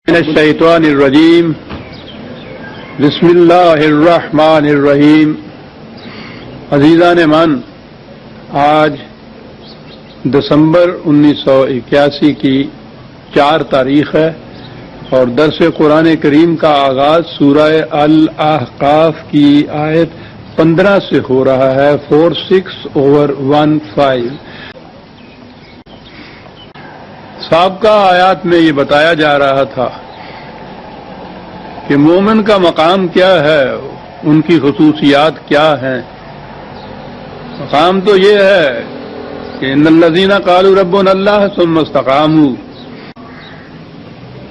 من الشیطان الرجیم بسم اللہ الرحمن الرحیم۔ عزیزان من، آج دسمبر 1981 کی 4 تاریخ ہے اور درس قرآن کریم کا آغاز سورہ الاحقاف کی آیت 15 سے ہو رہا ہے، 46/15۔ سابقہ آیات میں یہ بتایا جا رہا تھا کہ مومن کا مقام کیا ہے، ان کی خصوصیات کیا ہیں۔ مقام تو یہ ہے کہ ان الذین قالوا ربنا اللہ ثم استقاموا،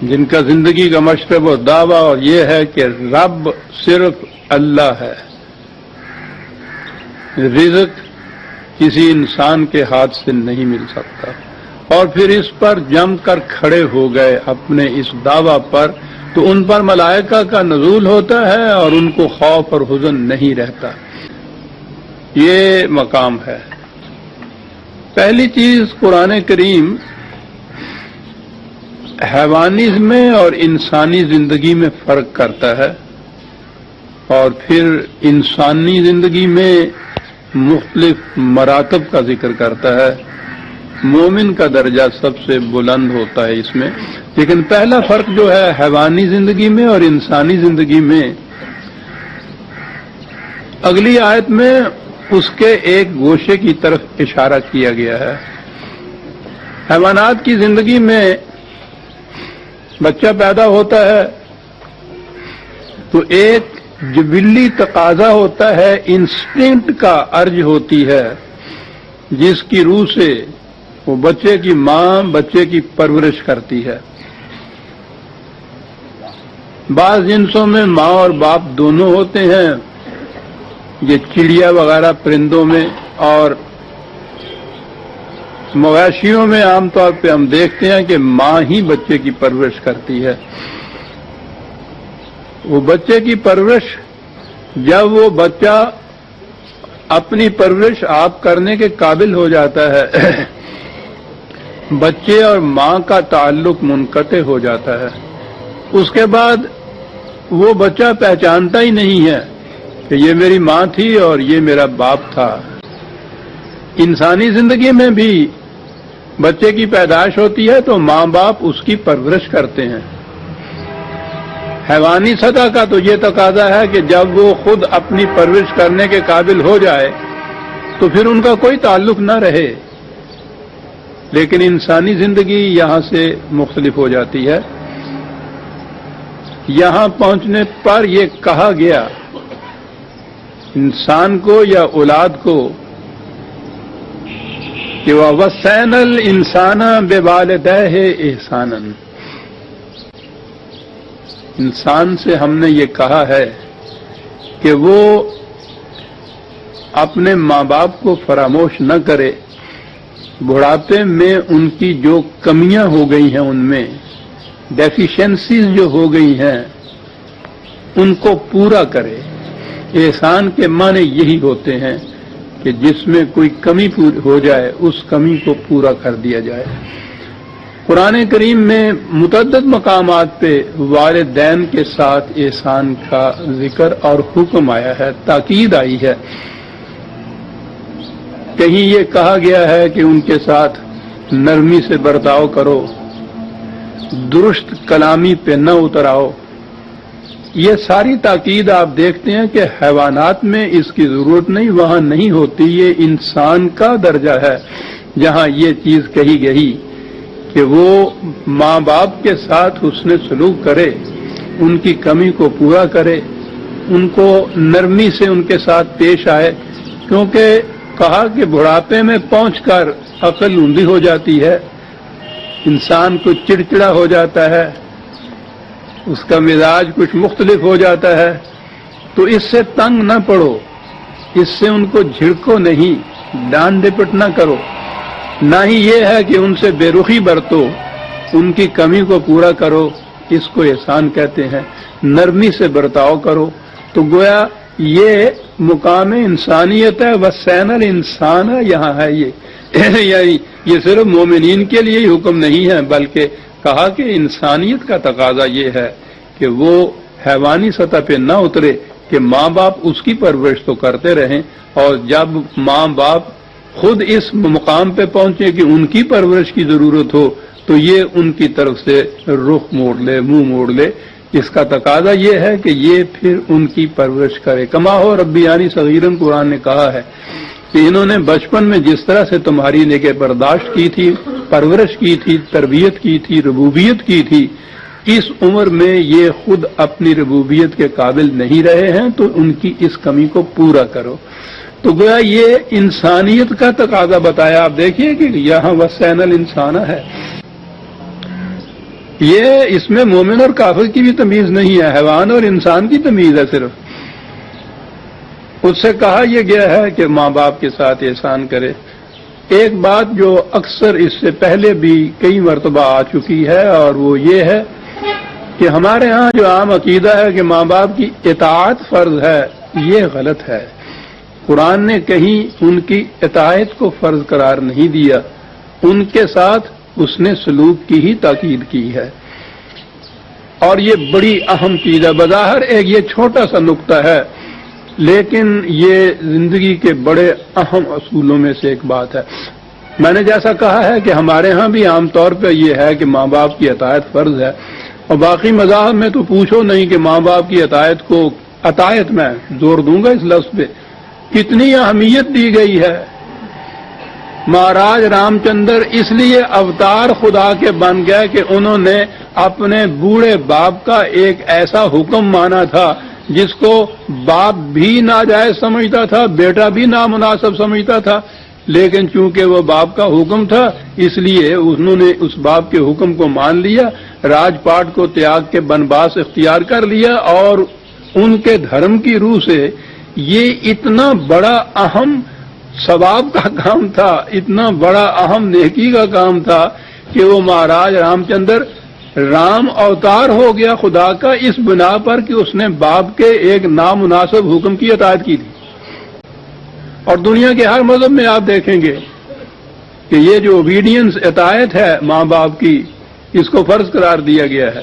جن کا زندگی کا مشرب و دعویٰ اور یہ ہے کہ رب صرف اللہ ہے، رزق کسی انسان کے ہاتھ سے نہیں مل سکتا، اور پھر اس پر جم کر کھڑے ہو گئے اپنے اس دعویٰ پر، تو ان پر ملائکہ کا نزول ہوتا ہے اور ان کو خوف اور حزن نہیں رہتا۔ یہ مقام ہے۔ پہلی چیز، قرآن کریم حیوانی میں اور انسانی زندگی میں فرق کرتا ہے، اور پھر انسانی زندگی میں مختلف مراتب کا ذکر کرتا ہے۔ مومن کا درجہ سب سے بلند ہوتا ہے اس میں، لیکن پہلا فرق جو ہے حیوانی زندگی میں اور انسانی زندگی میں، اگلی آیت میں اس کے ایک گوشے کی طرف اشارہ کیا گیا ہے۔ حیوانات کی زندگی میں بچہ پیدا ہوتا ہے تو ایک جبلی تقاضا ہوتا ہے، انسٹنکٹ کا ارج ہوتی ہے، جس کی روح سے وہ بچے کی ماں بچے کی پرورش کرتی ہے۔ بعض جنسوں میں ماں اور باپ دونوں ہوتے ہیں، یہ چڑیا وغیرہ پرندوں میں، اور مویشیوں میں عام طور پہ ہم دیکھتے ہیں کہ ماں ہی بچے کی پرورش کرتی ہے۔ وہ بچے کی پرورش، جب وہ بچہ اپنی پرورش آپ کرنے کے قابل ہو جاتا ہے، بچے اور ماں کا تعلق منقطع ہو جاتا ہے، اس کے بعد وہ بچہ پہچانتا ہی نہیں ہے کہ یہ میری ماں تھی اور یہ میرا باپ تھا۔ انسانی زندگی میں بھی بچے کی پیدائش ہوتی ہے تو ماں باپ اس کی پرورش کرتے ہیں۔ حیوانی سطح کا تو یہ تقاضا ہے کہ جب وہ خود اپنی پرورش کرنے کے قابل ہو جائے تو پھر ان کا کوئی تعلق نہ رہے، لیکن انسانی زندگی یہاں سے مختلف ہو جاتی ہے۔ یہاں پہنچنے پر یہ کہا گیا انسان کو یا اولاد کو کہ وَوَصَّيْنَا الْإِنسَانَ بِوَالِدَيْهِ إِحْسَانًا، انسان سے ہم نے یہ کہا ہے کہ وہ اپنے ماں باپ کو فراموش نہ کرے، بڑھاپے میں ان کی جو کمیاں ہو گئی ہیں، ان میں ڈیفیشنسیز جو ہو گئی ہیں، ان کو پورا کرے۔ احسان کے معنی یہی ہوتے ہیں کہ جس میں کوئی کمی ہو جائے اس کمی کو پورا کر دیا جائے۔ قرآن کریم میں متعدد مقامات پہ والدین کے ساتھ احسان کا ذکر اور حکم آیا ہے، تاکید آئی ہے۔ کہیں یہ کہا گیا ہے کہ ان کے ساتھ نرمی سے برتاؤ کرو، درست کلامی پہ نہ اتراؤ۔ یہ ساری تاکید آپ دیکھتے ہیں کہ حیوانات میں اس کی ضرورت نہیں، وہاں نہیں ہوتی۔ یہ انسان کا درجہ ہے جہاں یہ چیز کہی گئی کہ وہ ماں باپ کے ساتھ حسن سلوک کرے، ان کی کمی کو پورا کرے، ان کو نرمی سے ان کے ساتھ پیش آئے، کیونکہ کہا کہ بڑھاپے میں پہنچ کر عقل اندھی ہو جاتی ہے، انسان کچھ چڑچڑا ہو جاتا ہے، اس کا مزاج کچھ مختلف ہو جاتا ہے، تو اس سے تنگ نہ پڑو، اس سے ان کو جھڑکو نہیں، ڈانٹ ڈپٹ نہ کرو، نہ ہی یہ ہے کہ ان سے بے رخی برتو، ان کی کمی کو پورا کرو، اس کو احسان کہتے ہیں۔ نرمی سے برتاؤ کرو، تو گویا یہ مقام انسانیت ہے، وَصَّيْنَا الْإِنسَانَ یہاں ہے۔ یہ یعنی یہ صرف مومنین کے لیے ہی حکم نہیں ہے، بلکہ کہا کہ انسانیت کا تقاضا یہ ہے کہ وہ حیوانی سطح پہ نہ اترے کہ ماں باپ اس کی پرورش تو کرتے رہیں، اور جب ماں باپ خود اس مقام پہ پہنچے کہ ان کی پرورش کی ضرورت ہو تو یہ ان کی طرف سے رخ موڑ لے، منہ موڑ لے۔ اس کا تقاضا یہ ہے کہ یہ پھر ان کی پرورش کرے۔ کما ہو ربیانی صغیرن، قرآن نے کہا ہے کہ انہوں نے بچپن میں جس طرح سے تمہاری نگہ برداشت کی تھی، پرورش کی تھی، تربیت کی تھی، ربوبیت کی تھی، اس عمر میں یہ خود اپنی ربوبیت کے قابل نہیں رہے ہیں تو ان کی اس کمی کو پورا کرو۔ تو گویا یہ انسانیت کا تقاضا بتایا۔ آپ دیکھیے کہ یہاں وسعین الانسان ہے، یہ اس میں مومن اور کافر کی بھی تمیز نہیں ہے، حیوان اور انسان کی تمیز ہے صرف۔ اس سے کہا یہ گیا ہے کہ ماں باپ کے ساتھ احسان کرے۔ ایک بات جو اکثر اس سے پہلے بھی کئی مرتبہ آ چکی ہے اور وہ یہ ہے کہ ہمارے ہاں جو عام عقیدہ ہے کہ ماں باپ کی اطاعت فرض ہے، یہ غلط ہے۔ قرآن نے کہیں ان کی اطاعت کو فرض قرار نہیں دیا، ان کے ساتھ اس نے سلوک کی ہی تاکید کی ہے، اور یہ بڑی اہم چیز ہے۔ بظاہر ایک یہ چھوٹا سا نقطہ ہے، لیکن یہ زندگی کے بڑے اہم اصولوں میں سے ایک بات ہے۔ میں نے جیسا کہا ہے کہ ہمارے ہاں بھی عام طور پہ یہ ہے کہ ماں باپ کی اطاعت فرض ہے، اور باقی مذاہب میں تو پوچھو نہیں کہ ماں باپ کی اطاعت کو، اطاعت میں زور دوں گا اس لفظ پہ، کتنی اہمیت دی گئی ہے۔ مہاراج رام چندر اس لیے اوتار خدا کے بن گئے کہ انہوں نے اپنے بوڑھے باپ کا ایک ایسا حکم مانا تھا جس کو باپ بھی ناجائز سمجھتا تھا، بیٹا بھی نامناسب سمجھتا تھا، لیکن چونکہ وہ باپ کا حکم تھا اس لیے انہوں نے اس باپ کے حکم کو مان لیا، راج پاٹ کو تیاگ کے بنواس اختیار کر لیا، اور ان کے دھرم کی روح سے یہ اتنا بڑا اہم ثواب کا کام تھا، اتنا بڑا اہم نیکی کا کام تھا کہ وہ مہاراج رام چندر رام اوتار ہو گیا خدا کا اس بنا پر کہ اس نے باپ کے ایک نامناسب حکم کی اطاعت کی تھی۔ اور دنیا کے ہر مذہب میں آپ دیکھیں گے کہ یہ جو اوبیڈینس، اطاعت ہے ماں باپ کی، اس کو فرض قرار دیا گیا ہے۔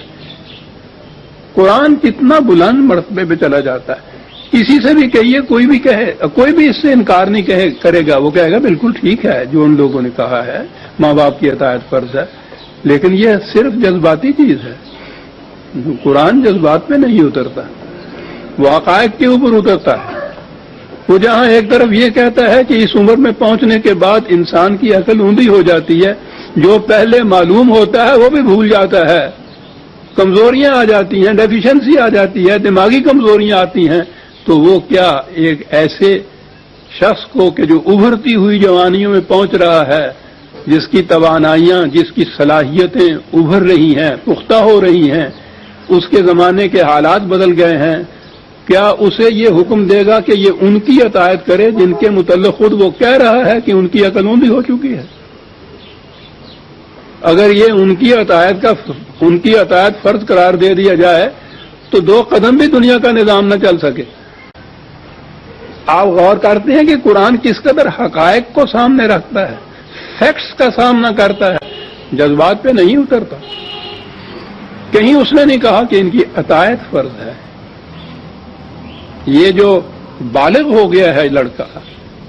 قرآن کتنا بلند مرتبے پہ چلا جاتا ہے، کسی سے بھی کہیے، کوئی بھی کہے، کوئی بھی اس سے انکار نہیں کرے گا، وہ کہے گا بالکل ٹھیک ہے جو ان لوگوں نے کہا ہے، ماں باپ کی اطاعت فرض ہے، لیکن یہ صرف جذباتی چیز ہے۔ قرآن جذبات پہ نہیں اترتا، وہ حقائق کے اوپر اترتا ہے۔ وہ جہاں ایک طرف یہ کہتا ہے کہ اس عمر میں پہنچنے کے بعد انسان کی عقل اوندھی ہو جاتی ہے، جو پہلے معلوم ہوتا ہے وہ بھی بھول جاتا ہے، کمزوریاں آ جاتی ہیں، ڈیفیشنسی آ جاتی ہے، دماغی کمزوریاں آتی ہیں، تو وہ کیا ایک ایسے شخص کو کہ جو ابھرتی ہوئی جوانیوں میں پہنچ رہا ہے، جس کی توانائیاں، جس کی صلاحیتیں ابھر رہی ہیں، پختہ ہو رہی ہیں، اس کے زمانے کے حالات بدل گئے ہیں، کیا اسے یہ حکم دے گا کہ یہ ان کی اطاعت کرے جن کے متعلق خود وہ کہہ رہا ہے کہ ان کی عقل اوندھی ہو چکی ہے؟ اگر یہ ان کی اطاعت فرض قرار دے دیا جائے تو 2 قدم بھی دنیا کا نظام نہ چل سکے۔ آپ غور کرتے ہیں کہ قرآن کس قدر حقائق کو سامنے رکھتا ہے، فیکٹس کا سامنا کرتا ہے، جذبات پہ نہیں اترتا۔ کہیں اس نے نہیں کہا کہ ان کی اطاعت فرض ہے۔ یہ جو بالغ ہو گیا ہے لڑکا،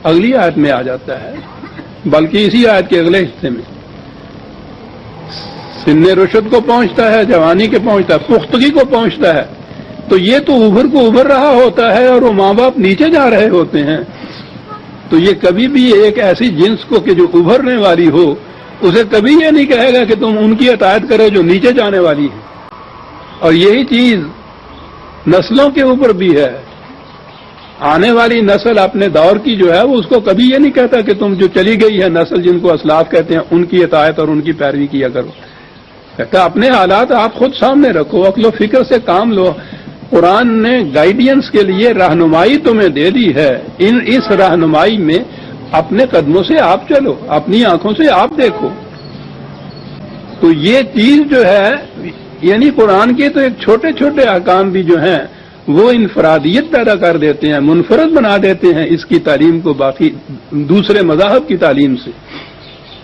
اگلی آیت میں آ جاتا ہے، بلکہ اسی آیت کے اگلے حصے میں سن رشد کو پہنچتا ہے، جوانی کے پہنچتا ہے، پختگی کو پہنچتا ہے، تو یہ تو ابھر رہا ہوتا ہے اور وہ ماں باپ نیچے جا رہے ہوتے ہیں۔ تو یہ کبھی بھی ایک ایسی جنس کو کہ جو ابھرنے والی ہو، اسے کبھی یہ نہیں کہے گا کہ تم ان کی اطاعت کرو جو نیچے جانے والی ہے۔ اور یہی چیز نسلوں کے اوپر بھی ہے۔ آنے والی نسل اپنے دور کی جو ہے وہ اس کو کبھی یہ نہیں کہتا کہ تم جو چلی گئی ہے نسل جن کو اسلاف کہتے ہیں ان کی اطاعت اور ان کی پیروی کیا کرو، کہتا اپنے حالات آپ خود سامنے رکھو، عقل و فکر سے کام لو۔ قرآن نے گائیڈینس کے لیے رہنمائی تمہیں دے دی ہے، اس رہنمائی میں اپنے قدموں سے آپ چلو، اپنی آنکھوں سے آپ دیکھو۔ تو یہ چیز جو ہے، یعنی قرآن کے تو ایک چھوٹے چھوٹے احکام بھی جو ہیں وہ انفرادیت پیدا کر دیتے ہیں، منفرد بنا دیتے ہیں اس کی تعلیم کو باقی دوسرے مذاہب کی تعلیم سے۔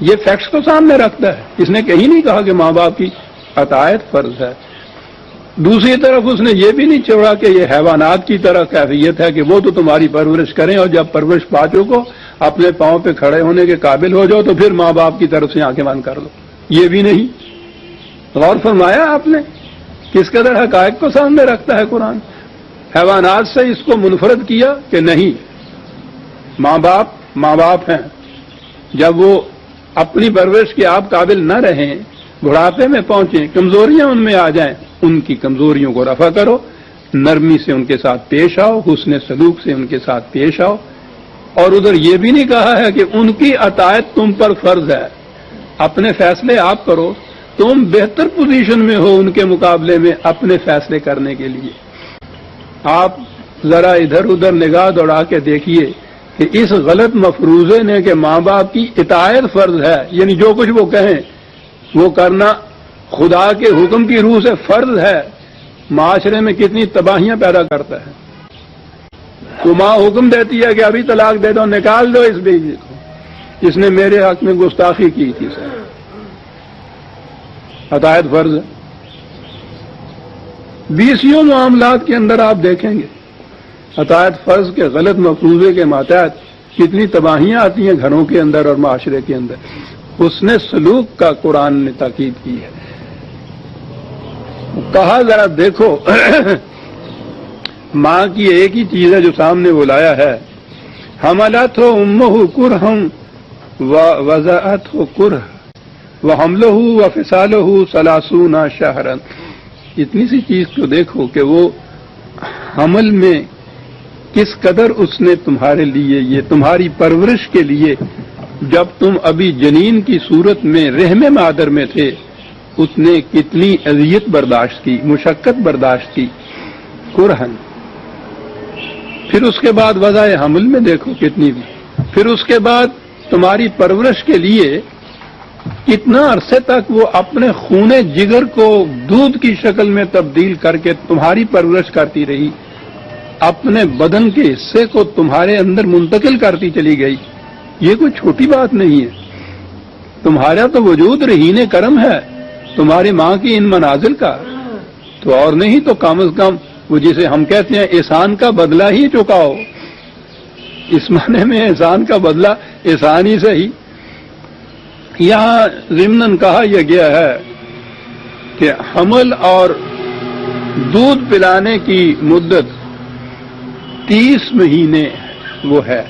یہ فیکٹس کو سامنے رکھتا ہے، اس نے کہیں نہیں کہا کہ ماں باپ کی عطایت فرض ہے۔ دوسری طرف اس نے یہ بھی نہیں چھوڑا کہ یہ حیوانات کی طرح کیفیت ہے کہ وہ تو تمہاری پرورش کریں اور جب پرورش پا چکو اپنے پاؤں پہ کھڑے ہونے کے قابل ہو جاؤ تو پھر ماں باپ کی طرف سے آنکھیں بند کر لو، یہ بھی نہیں۔ غور فرمایا آپ نے کس قدر حقائق کو سامنے رکھتا ہے قرآن۔ حیوانات سے اس کو منفرد کیا کہ نہیں، ماں باپ ہیں، جب وہ اپنی پرورش کے آپ قابل نہ رہیں، بڑھاپے میں پہنچیں، کمزوریاں ان میں آ جائیں، ان کی کمزوریوں کو رفع کرو، نرمی سے ان کے ساتھ پیش آؤ، حسن سلوک سے ان کے ساتھ پیش آؤ۔ اور ادھر یہ بھی نہیں کہا ہے کہ ان کی عطایت تم پر فرض ہے، اپنے فیصلے آپ کرو، تم بہتر پوزیشن میں ہو ان کے مقابلے میں اپنے فیصلے کرنے کے لیے۔ آپ ذرا ادھر ادھر نگاہ دوڑا کے دیکھیے کہ اس غلط مفروضے نے کہ ماں باپ کی اطاعت فرض ہے، یعنی جو کچھ وہ کہیں وہ کرنا خدا کے حکم کی روح سے فرض ہے، معاشرے میں کتنی تباہیاں پیدا کرتا ہے۔ تو ماں حکم دیتی ہے کہ ابھی طلاق دے دو، نکال دو اس بیوی کو، اس نے میرے حق میں گستاخی کی تھی، سر عطایت فرض ہے۔ بیسیوں معاملات کے اندر آپ دیکھیں گے عطایت فرض کے غلط مفروضے کے ماتحت کتنی تباہیاں آتی ہیں گھروں کے اندر اور معاشرے کے اندر۔ حسن سلوک کا قرآن نے تاکید کی ہے، کہا ذرا دیکھو ماں کی ایک ہی چیز ہے جو سامنے وہ لایا ہے، حملت ہو امہ کرہا ووضعت ہو کرہ وحملہ وفصالہ 30 شہرا۔ اتنی سی چیز کو دیکھو کہ وہ حمل میں کس قدر اس نے تمہارے لیے، یہ تمہاری پرورش کے لیے، جب تم ابھی جنین کی صورت میں رحم مادر میں تھے اس نے کتنی اذیت برداشت کی، مشقت برداشت کی، کرہن۔ پھر اس کے بعد وضع حمل میں دیکھو کتنی بھی، پھر اس کے بعد تمہاری پرورش کے لیے کتنا عرصے تک وہ اپنے خون جگر کو دودھ کی شکل میں تبدیل کر کے تمہاری پرورش کرتی رہی، اپنے بدن کے حصے کو تمہارے اندر منتقل کرتی چلی گئی۔ یہ کوئی چھوٹی بات نہیں ہے، تمہارا تو وجود رہین کرم ہے تمہاری ماں کی ان منازل کا، تو اور نہیں تو کم از کم وہ جسے ہم کہتے ہیں احسان کا بدلہ ہی چکاؤ، اس معنی میں احسان کا بدلہ احسان ہی سے ہی۔ یہاں ضمناً کہا یہ گیا ہے کہ حمل اور دودھ پلانے کی مدت 30 مہینے وہ ہے۔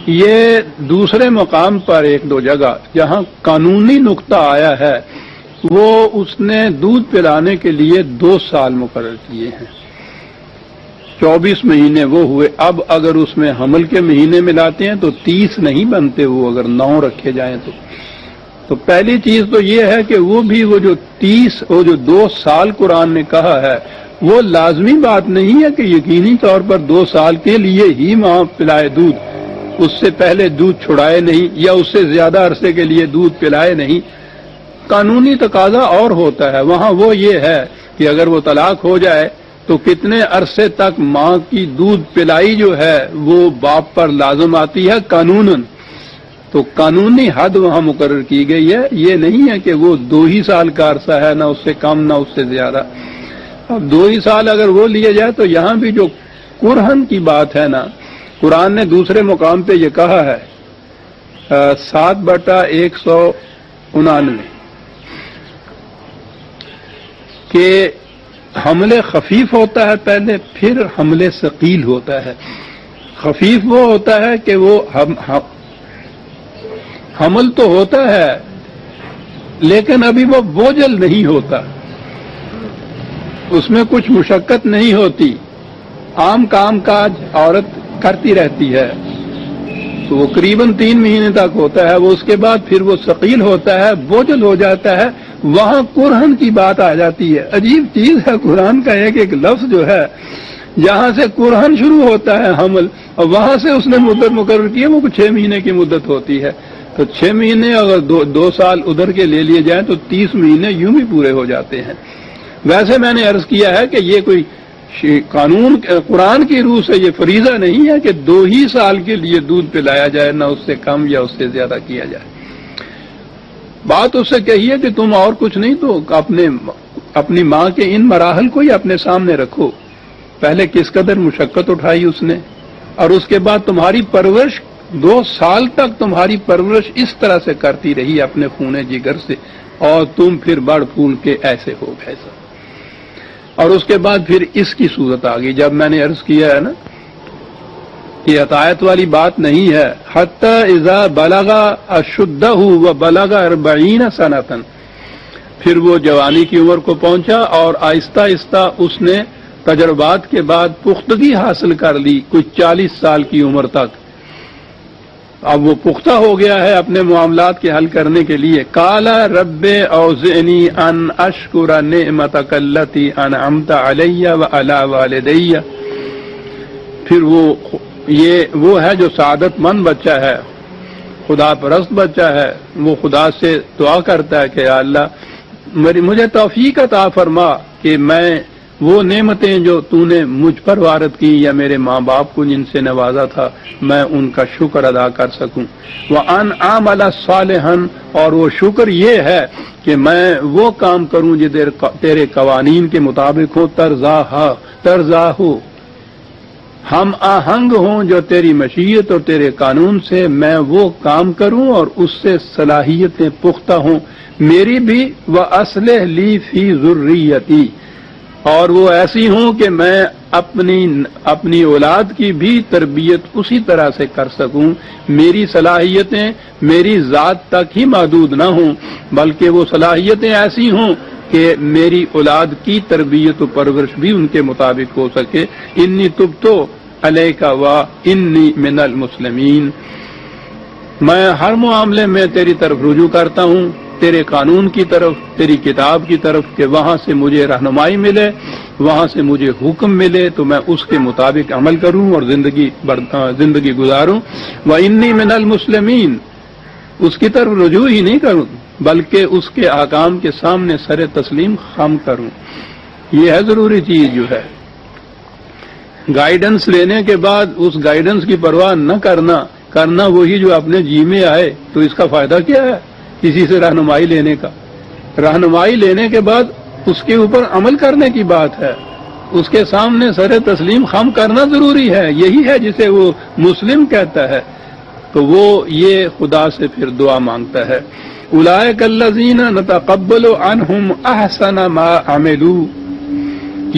یہ دوسرے مقام پر ایک دو جگہ جہاں قانونی نقطہ آیا ہے وہ اس نے دودھ پلانے کے لیے 2 سال مقرر کیے ہیں، 24 مہینے وہ ہوئے۔ اب اگر اس میں حمل کے مہینے ملاتے ہیں تو 30 نہیں بنتے، وہ اگر 9 رکھے جائیں تو پہلی چیز تو یہ ہے کہ وہ جو 2 سال قرآن نے کہا ہے وہ لازمی بات نہیں ہے کہ یقینی طور پر 2 سال کے لیے ہی ماں پلائے دودھ، اس سے پہلے دودھ چھڑائے نہیں یا اس سے زیادہ عرصے کے لیے دودھ پلائے نہیں۔ قانونی تقاضا اور ہوتا ہے وہاں، وہ یہ ہے کہ اگر وہ طلاق ہو جائے تو کتنے عرصے تک ماں کی دودھ پلائی جو ہے وہ باپ پر لازم آتی ہے قانوناً، تو قانونی حد وہاں مقرر کی گئی ہے۔ یہ نہیں ہے کہ وہ 2 ہی سال کا عرصہ ہے، نہ اس سے کم نہ اس سے زیادہ۔ اب 2 ہی سال اگر وہ لیے جائے تو یہاں بھی جو کرہن کی بات ہے نا، قرآن نے دوسرے مقام پہ یہ کہا ہے 7/199 کہ حمل خفیف ہوتا ہے پہلے، پھر حمل ثقیل ہوتا ہے۔ خفیف وہ ہوتا ہے کہ وہ حمل تو ہوتا ہے لیکن ابھی وہ بوجھل نہیں ہوتا، اس میں کچھ مشقت نہیں ہوتی، عام کام کاج عورت کرتی رہتی ہے، تو وہ قریباً 3 مہینے تک ہوتا ہے، وہ اس کے بعد پھر وہ ثقیل ہوتا ہے، بوجھل ہو جاتا ہے، وہاں کرہن کی بات آ جاتی ہے۔ عجیب چیز ہے قرآن کا ایک لفظ جو ہے جہاں سے کرہن شروع ہوتا ہے حمل، اور وہاں سے اس نے مدت مقرر کی ہے وہ 6 مہینے کی مدت ہوتی ہے، تو 6 مہینے اگر 2 سال ادھر کے لے لیے جائیں تو 30 مہینے یوں بھی پورے ہو جاتے ہیں۔ ویسے میں نے عرض کیا ہے کہ یہ کوئی قانون قرآن کی روح سے یہ فریضہ نہیں ہے کہ 2 ہی سال کے لیے دودھ پلایا جائے، نہ اس سے کم یا اس سے زیادہ کیا جائے۔ بات اس سے کہیے کہ تم اور کچھ نہیں تو اپنی ماں کے ان مراحل کو ہی اپنے سامنے رکھو. پہلے کس قدر مشقت اٹھائی اس نے، اور اس کے بعد تمہاری پرورش 2 سال تک تمہاری پرورش اس طرح سے کرتی رہی اپنے خون جگر سے، اور تم پھر بڑھ پھول کے ایسے ہو گئے. اور اس کے بعد پھر اس کی صورت آ گئی. جب میں نے عرض کیا ہے نا، یہ عطایت والی بات نہیں ہے. حتی اذا بلغ اشدہ و بلغ 40 سنۃ، پھر وہ جوانی کی عمر کو پہنچا اور آہستہ آہستہ اس نے تجربات کے بعد پختگی حاصل کر لی کچھ 40 سال کی عمر تک. اب وہ پختہ ہو گیا ہے اپنے معاملات کے حل کرنے کے لیے. قال رب اوزعنی ان اشکر نعمتک التی انعمت علی وعلی والدی. پھر وہ ہے جو سعادت مند بچہ ہے، خدا پرست بچہ ہے. وہ خدا سے دعا کرتا ہے کہ یا اللہ مجھے توفیق عطا فرما کہ میں وہ نعمتیں جو تو نے مجھ پر وارد کی یا میرے ماں باپ کو جن سے نوازا تھا، میں ان کا شکر ادا کر سکوں. وَأَنْ أَعْمَلَ صَالِحًا، اور وہ شکر یہ ہے کہ میں وہ کام کروں جو تیرے قوانین کے مطابق ہو. ترضا ہو، ہم آہنگ ہوں جو تیری مشیت اور تیرے قانون سے، میں وہ کام کروں اور اس سے صلاحیتیں پختہ ہوں میری بھی. وَأَصْلِحْ لِي فِي ذُرِّيَّتِي، اور وہ ایسی ہوں کہ میں اپنی اولاد کی بھی تربیت اسی طرح سے کر سکوں. میری صلاحیتیں میری ذات تک ہی محدود نہ ہوں، بلکہ وہ صلاحیتیں ایسی ہوں کہ میری اولاد کی تربیت و پرورش بھی ان کے مطابق ہو سکے. انی تبتو علیک و انی من المسلمین، میں ہر معاملے میں تیری طرف رجوع کرتا ہوں، تیرے قانون کی طرف، تیری کتاب کی طرف، کہ وہاں سے مجھے رہنمائی ملے، وہاں سے مجھے حکم ملے تو میں اس کے مطابق عمل کروں اور زندگی گزاروں. وَإِنِّي مِنَ الْمُسْلِمِينَ، اس کی طرف رجوع ہی نہیں کروں بلکہ اس کے احکام کے سامنے سر تسلیم خم کروں. یہ ہے ضروری چیز جو ہے. گائیڈنس لینے کے بعد اس گائیڈنس کی پرواہ نہ کرنا وہی جو اپنے جی میں آئے، تو اس کا فائدہ کیا ہے کسی سے رہنمائی لینے کا؟ رہنمائی لینے کے بعد اس کے اوپر عمل کرنے کی بات ہے، اس کے سامنے سر تسلیم خم کرنا ضروری ہے. یہی ہے جسے وہ مسلم کہتا ہے. تو وہ یہ خدا سے پھر دعا مانگتا ہے. اولئک الذین نتقبل عنہم احسن ما عملوا،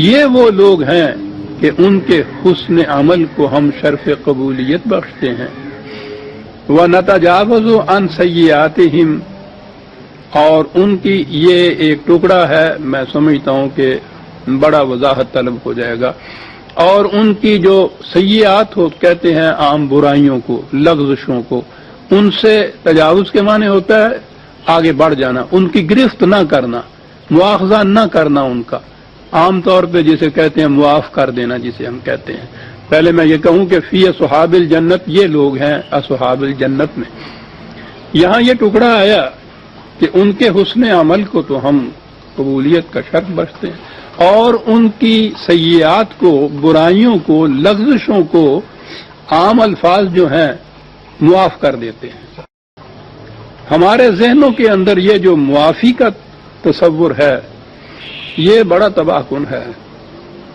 یہ وہ لوگ ہیں کہ ان کے حسن عمل کو ہم شرف قبولیت بخشتے ہیں. وَنَتَجَاوَزُ عَنْ سَيِّئَاتِهِمْ، اور ان کی یہ ایک ٹکڑا ہے، میں سمجھتا ہوں کہ بڑا وضاحت طلب ہو جائے گا. اور ان کی جو سیئات کہتے ہیں عام برائیوں کو، لغزشوں کو، ان سے تجاوز کے معنی ہوتا ہے آگے بڑھ جانا، ان کی گرفت نہ کرنا، مواخذہ نہ کرنا ان کا. عام طور پہ جسے کہتے ہیں معاف کر دینا، جسے ہم کہتے ہیں. پہلے میں یہ کہوں کہ فی اصحاب الجنت، یہ لوگ ہیں اصحاب الجنت میں. یہاں یہ ٹکڑا آیا کہ ان کے حسن عمل کو تو ہم قبولیت کا شرط بچتے ہیں، اور ان کی سیئات کو، برائیوں کو، لغزشوں کو عام الفاظ جو ہیں معاف کر دیتے ہیں. ہمارے ذہنوں کے اندر یہ جو معافی کا تصور ہے یہ بڑا تباہ کن ہے.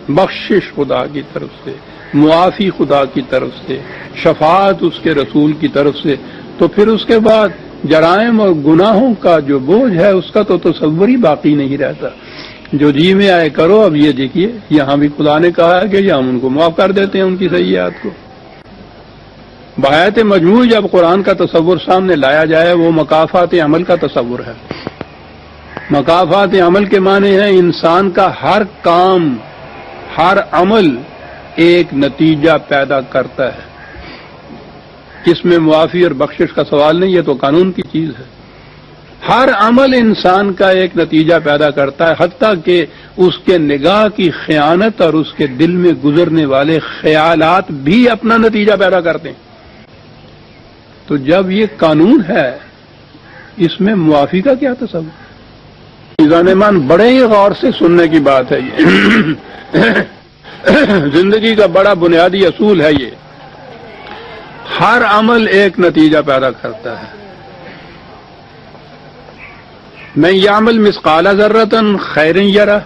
بخشش خدا کی طرف سے، معافی خدا کی طرف سے، شفاعت اس کے رسول کی طرف سے، تو پھر اس کے بعد جرائم اور گناہوں کا جو بوجھ ہے اس کا تو تصور ہی باقی نہیں رہتا. جو جی میں آئے کرو. اب یہ دیکھیے یہاں بھی خدا نے کہا ہے کہ ہم ان کو معاف کر دیتے ہیں ان کی سیئات کو. بحیث مجموعی جب قرآن کا تصور سامنے لایا جائے وہ مکافات عمل کا تصور ہے. مکافات عمل کے معنی ہے انسان کا ہر کام، ہر عمل ایک نتیجہ پیدا کرتا ہے. اس میں معافی اور بخشش کا سوال نہیں، یہ تو قانون کی چیز ہے. ہر عمل انسان کا ایک نتیجہ پیدا کرتا ہے، حتیٰ کہ اس کے نگاہ کی خیانت اور اس کے دل میں گزرنے والے خیالات بھی اپنا نتیجہ پیدا کرتے ہیں. تو جب یہ قانون ہے اس میں معافی کا کیا تصور؟ ایمان بڑے ہی غور سے سننے کی بات ہے. یہ زندگی کا بڑا بنیادی اصول ہے. یہ ہر عمل ایک نتیجہ پیدا کرتا ہے. من یعمل مثقال ذرۃ خیرا یرہ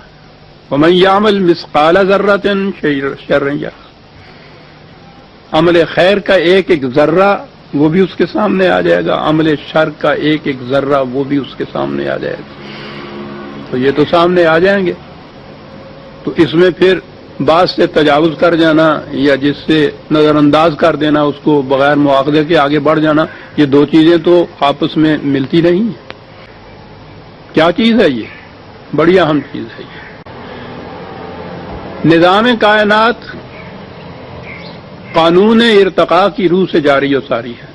ومن یعمل مثقال ذرۃ شرا یرہ. عمل خیر کا ایک ایک ذرہ وہ بھی اس کے سامنے آ جائے گا، عمل شر کا ایک ایک ذرہ وہ بھی اس کے سامنے آ جائے گا. تو یہ تو سامنے آ جائیں گے، تو اس میں پھر بعض سے تجاوز کر جانا یا جس سے نظر انداز کر دینا، اس کو بغیر مواخذے کے آگے بڑھ جانا، یہ دو چیزیں تو آپس میں ملتی نہیں ہیں. کیا چیز ہے یہ؟ بڑی اہم چیز ہے یہ. نظام کائنات قانون ارتقاء کی روح سے جاری و ساری ہے.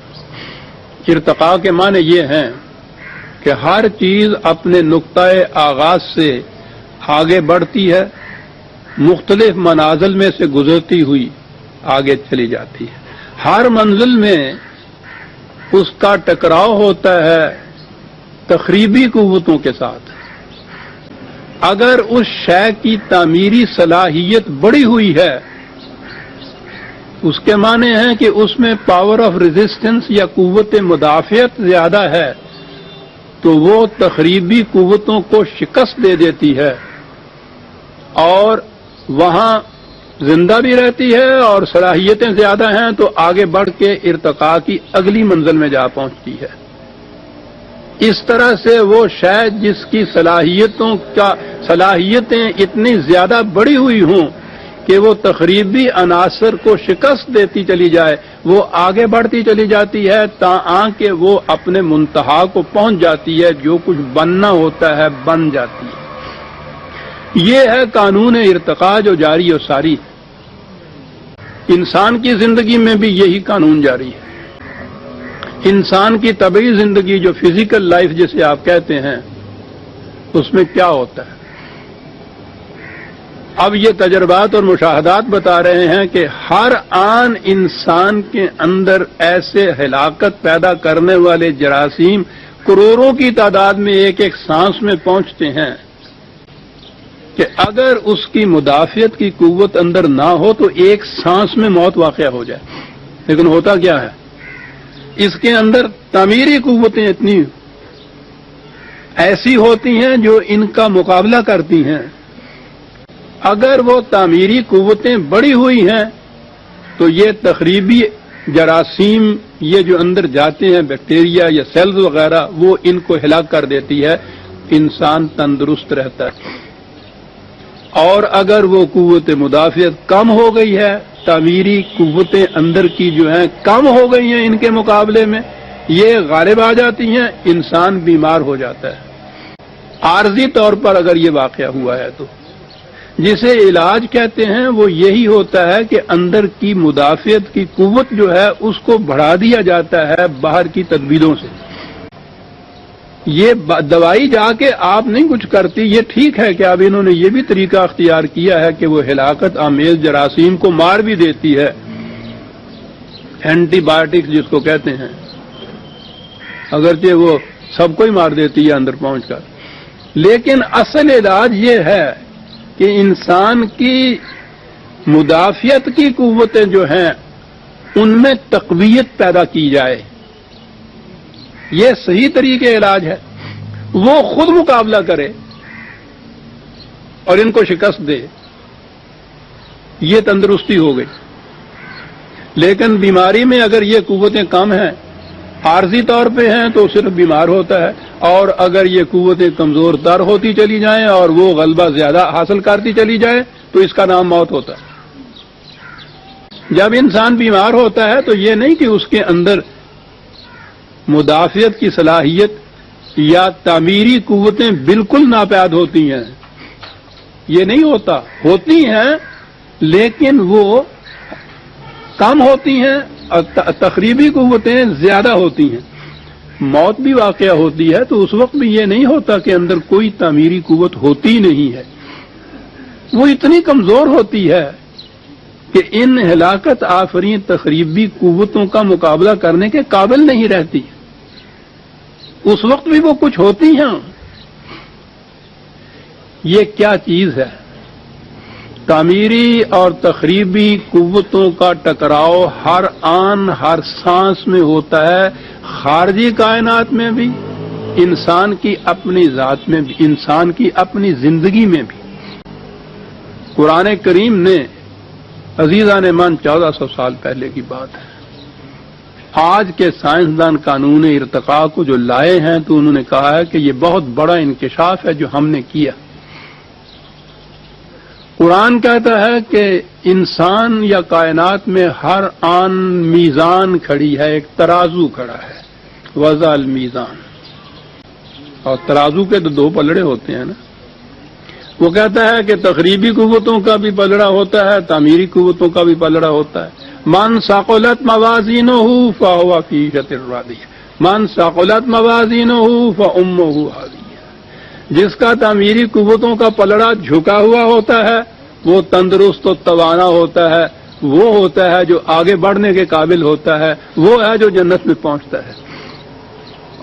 ارتقاء کے معنی یہ ہیں کہ ہر چیز اپنے نقطۂ آغاز سے آگے بڑھتی ہے، مختلف منازل میں سے گزرتی ہوئی آگے چلی جاتی ہے. ہر منزل میں اس کا ٹکراؤ ہوتا ہے تخریبی قوتوں کے ساتھ. اگر اس شے کی تعمیری صلاحیت بڑی ہوئی ہے، اس کے معنی ہے کہ اس میں پاور آف ریزسٹنس یا قوت مدافعت زیادہ ہے، تو وہ تخریبی قوتوں کو شکست دے دیتی ہے اور وہاں زندہ بھی رہتی ہے، اور صلاحیتیں زیادہ ہیں تو آگے بڑھ کے ارتقاء کی اگلی منزل میں جا پہنچتی ہے. اس طرح سے وہ شے جس کی صلاحیتیں اتنی زیادہ بڑی ہوئی ہوں کہ وہ تخریبی عناصر کو شکست دیتی چلی جائے، وہ آگے بڑھتی چلی جاتی ہے تاں کہ وہ اپنے منتہا کو پہنچ جاتی ہے، جو کچھ بننا ہوتا ہے بن جاتی ہے. یہ ہے قانون ارتقاء جو جاری و ساری. انسان کی زندگی میں بھی یہی قانون جاری ہے. انسان کی طبعی زندگی جو فزیکل لائف جسے آپ کہتے ہیں، اس میں کیا ہوتا ہے؟ اب یہ تجربات اور مشاہدات بتا رہے ہیں کہ ہر آن انسان کے اندر ایسے ہلاکت پیدا کرنے والے جراثیم کروڑوں کی تعداد میں ایک ایک سانس میں پہنچتے ہیں کہ اگر اس کی مدافعت کی قوت اندر نہ ہو تو ایک سانس میں موت واقع ہو جائے. لیکن ہوتا کیا ہے؟ اس کے اندر تعمیری قوتیں اتنی ایسی ہوتی ہیں جو ان کا مقابلہ کرتی ہیں. اگر وہ تعمیری قوتیں بڑی ہوئی ہیں تو یہ تخریبی جراثیم یہ جو اندر جاتے ہیں بیکٹیریا یا سیلز وغیرہ، وہ ان کو ہلاک کر دیتی ہے، انسان تندرست رہتا ہے. اور اگر وہ قوت مدافعت کم ہو گئی ہے، تعمیری قوتیں اندر کی جو ہیں کم ہو گئی ہیں ان کے مقابلے میں، یہ غالب آ جاتی ہیں، انسان بیمار ہو جاتا ہے. عارضی طور پر اگر یہ واقعہ ہوا ہے تو جسے علاج کہتے ہیں وہ یہی ہوتا ہے کہ اندر کی مدافعت کی قوت جو ہے اس کو بڑھا دیا جاتا ہے باہر کی تدبیروں سے. یہ دوائی جا کے آپ نہیں کچھ کرتی. یہ ٹھیک ہے کہ اب انہوں نے یہ بھی طریقہ اختیار کیا ہے کہ وہ ہلاکت آمیز جراثیم کو مار بھی دیتی ہے، اینٹی بایوٹکس جس کو کہتے ہیں، اگرچہ وہ سب کو ہی مار دیتی ہے اندر پہنچ کر. لیکن اصل علاج یہ ہے کہ انسان کی مدافعت کی قوتیں جو ہیں ان میں تقویت پیدا کی جائے. یہ صحیح طریقے علاج ہے. وہ خود مقابلہ کرے اور ان کو شکست دے، یہ تندرستی ہو گئی. لیکن بیماری میں اگر یہ قوتیں کم ہیں، عارضی طور پہ ہیں، تو صرف بیمار ہوتا ہے. اور اگر یہ قوتیں کمزور تر ہوتی چلی جائیں اور وہ غلبہ زیادہ حاصل کرتی چلی جائے تو اس کا نام موت ہوتا ہے. جب انسان بیمار ہوتا ہے تو یہ نہیں کہ اس کے اندر مدافعت کی صلاحیت یا تعمیری قوتیں بالکل ناپید ہوتی ہیں، یہ نہیں ہوتا. ہوتی ہیں لیکن وہ کم ہوتی ہیں اور تخریبی قوتیں زیادہ ہوتی ہیں. موت بھی واقع ہوتی ہے تو اس وقت بھی یہ نہیں ہوتا کہ اندر کوئی تعمیری قوت ہوتی نہیں ہے. وہ اتنی کمزور ہوتی ہے کہ ان ہلاکت آفرین تخریبی قوتوں کا مقابلہ کرنے کے قابل نہیں رہتی. اس وقت بھی وہ کچھ ہوتی ہیں. یہ کیا چیز ہے؟ تعمیری اور تخریبی قوتوں کا ٹکراؤ ہر آن ہر سانس میں ہوتا ہے، خارجی کائنات میں بھی انسان کی اپنی ذات میں بھی، انسان کی اپنی زندگی میں بھی۔ قرآن کریم نے عزیزان من 1400 سال پہلے کی بات ہے، آج کے سائنسدان قانون ارتقاء کو جو لائے ہیں تو انہوں نے کہا ہے کہ یہ بہت بڑا انکشاف ہے جو ہم نے کیا۔ قرآن کہتا ہے کہ انسان یا کائنات میں ہر آن میزان کھڑی ہے، ایک ترازو کھڑا ہے، وضع المیزان، اور ترازو کے تو دو پلڑے ہوتے ہیں نا۔ وہ کہتا ہے کہ تخریبی قوتوں کا بھی پلڑا ہوتا ہے، تعمیری قوتوں کا بھی پلڑا ہوتا ہے۔ من ثقلت موازینہ فہو فی عیشۃ راضیہ، من ثقلت موازینہ فامہ ہاویہ۔ جس کا تعمیری قوتوں کا پلڑا جھکا ہوا ہوتا ہے وہ تندرست و توانا ہوتا ہے، وہ ہوتا ہے جو آگے بڑھنے کے قابل ہوتا ہے، وہ ہے جو جنت میں پہنچتا ہے۔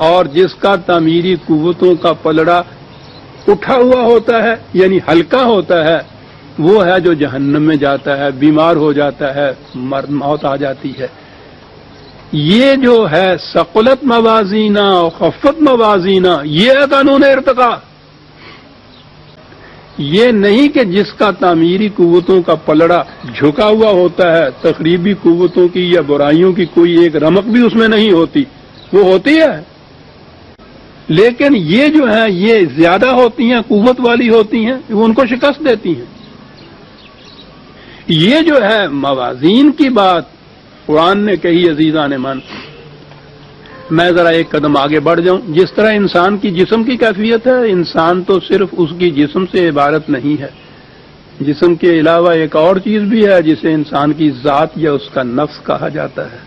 اور جس کا تعمیری قوتوں کا پلڑا اٹھا ہوا ہوتا ہے یعنی ہلکا ہوتا ہے، وہ ہے جو جہنم میں جاتا ہے، بیمار ہو جاتا ہے، موت آ جاتی ہے۔ یہ جو ہے ثقلت موازینہ اور خفت موازینہ، یہ ہے قانون ارتقاء۔ یہ نہیں کہ جس کا تعمیری قوتوں کا پلڑا جھکا ہوا ہوتا ہے، تخریبی قوتوں کی یا برائیوں کی کوئی ایک رمق بھی اس میں نہیں ہوتی، وہ ہوتی ہے لیکن یہ جو ہے یہ زیادہ ہوتی ہیں، قوت والی ہوتی ہیں، وہ ان کو شکست دیتی ہیں۔ یہ جو ہے موازین کی بات قرآن نے کہی عزیزان من۔ میں ذرا ایک قدم آگے بڑھ جاؤں۔ جس طرح انسان کی جسم کی کیفیت ہے، انسان تو صرف اس کی جسم سے عبارت نہیں ہے، جسم کے علاوہ ایک اور چیز بھی ہے جسے انسان کی ذات یا اس کا نفس کہا جاتا ہے۔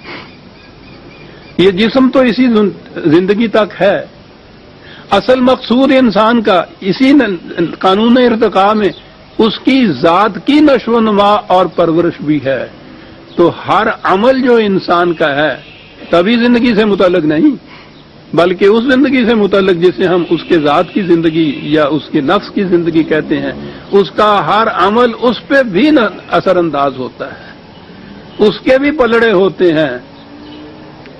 یہ جسم تو اسی زندگی تک ہے، اصل مقصود انسان کا اسی قانون ارتقاء میں اس کی ذات کی نشو و نما اور پرورش بھی ہے۔ تو ہر عمل جو انسان کا ہے تبھی زندگی سے متعلق نہیں، بلکہ اس زندگی سے متعلق جسے ہم اس کے ذات کی زندگی یا اس کے نفس کی زندگی کہتے ہیں، اس کا ہر عمل اس پہ بھی اثر انداز ہوتا ہے، اس کے بھی پلڑے ہوتے ہیں۔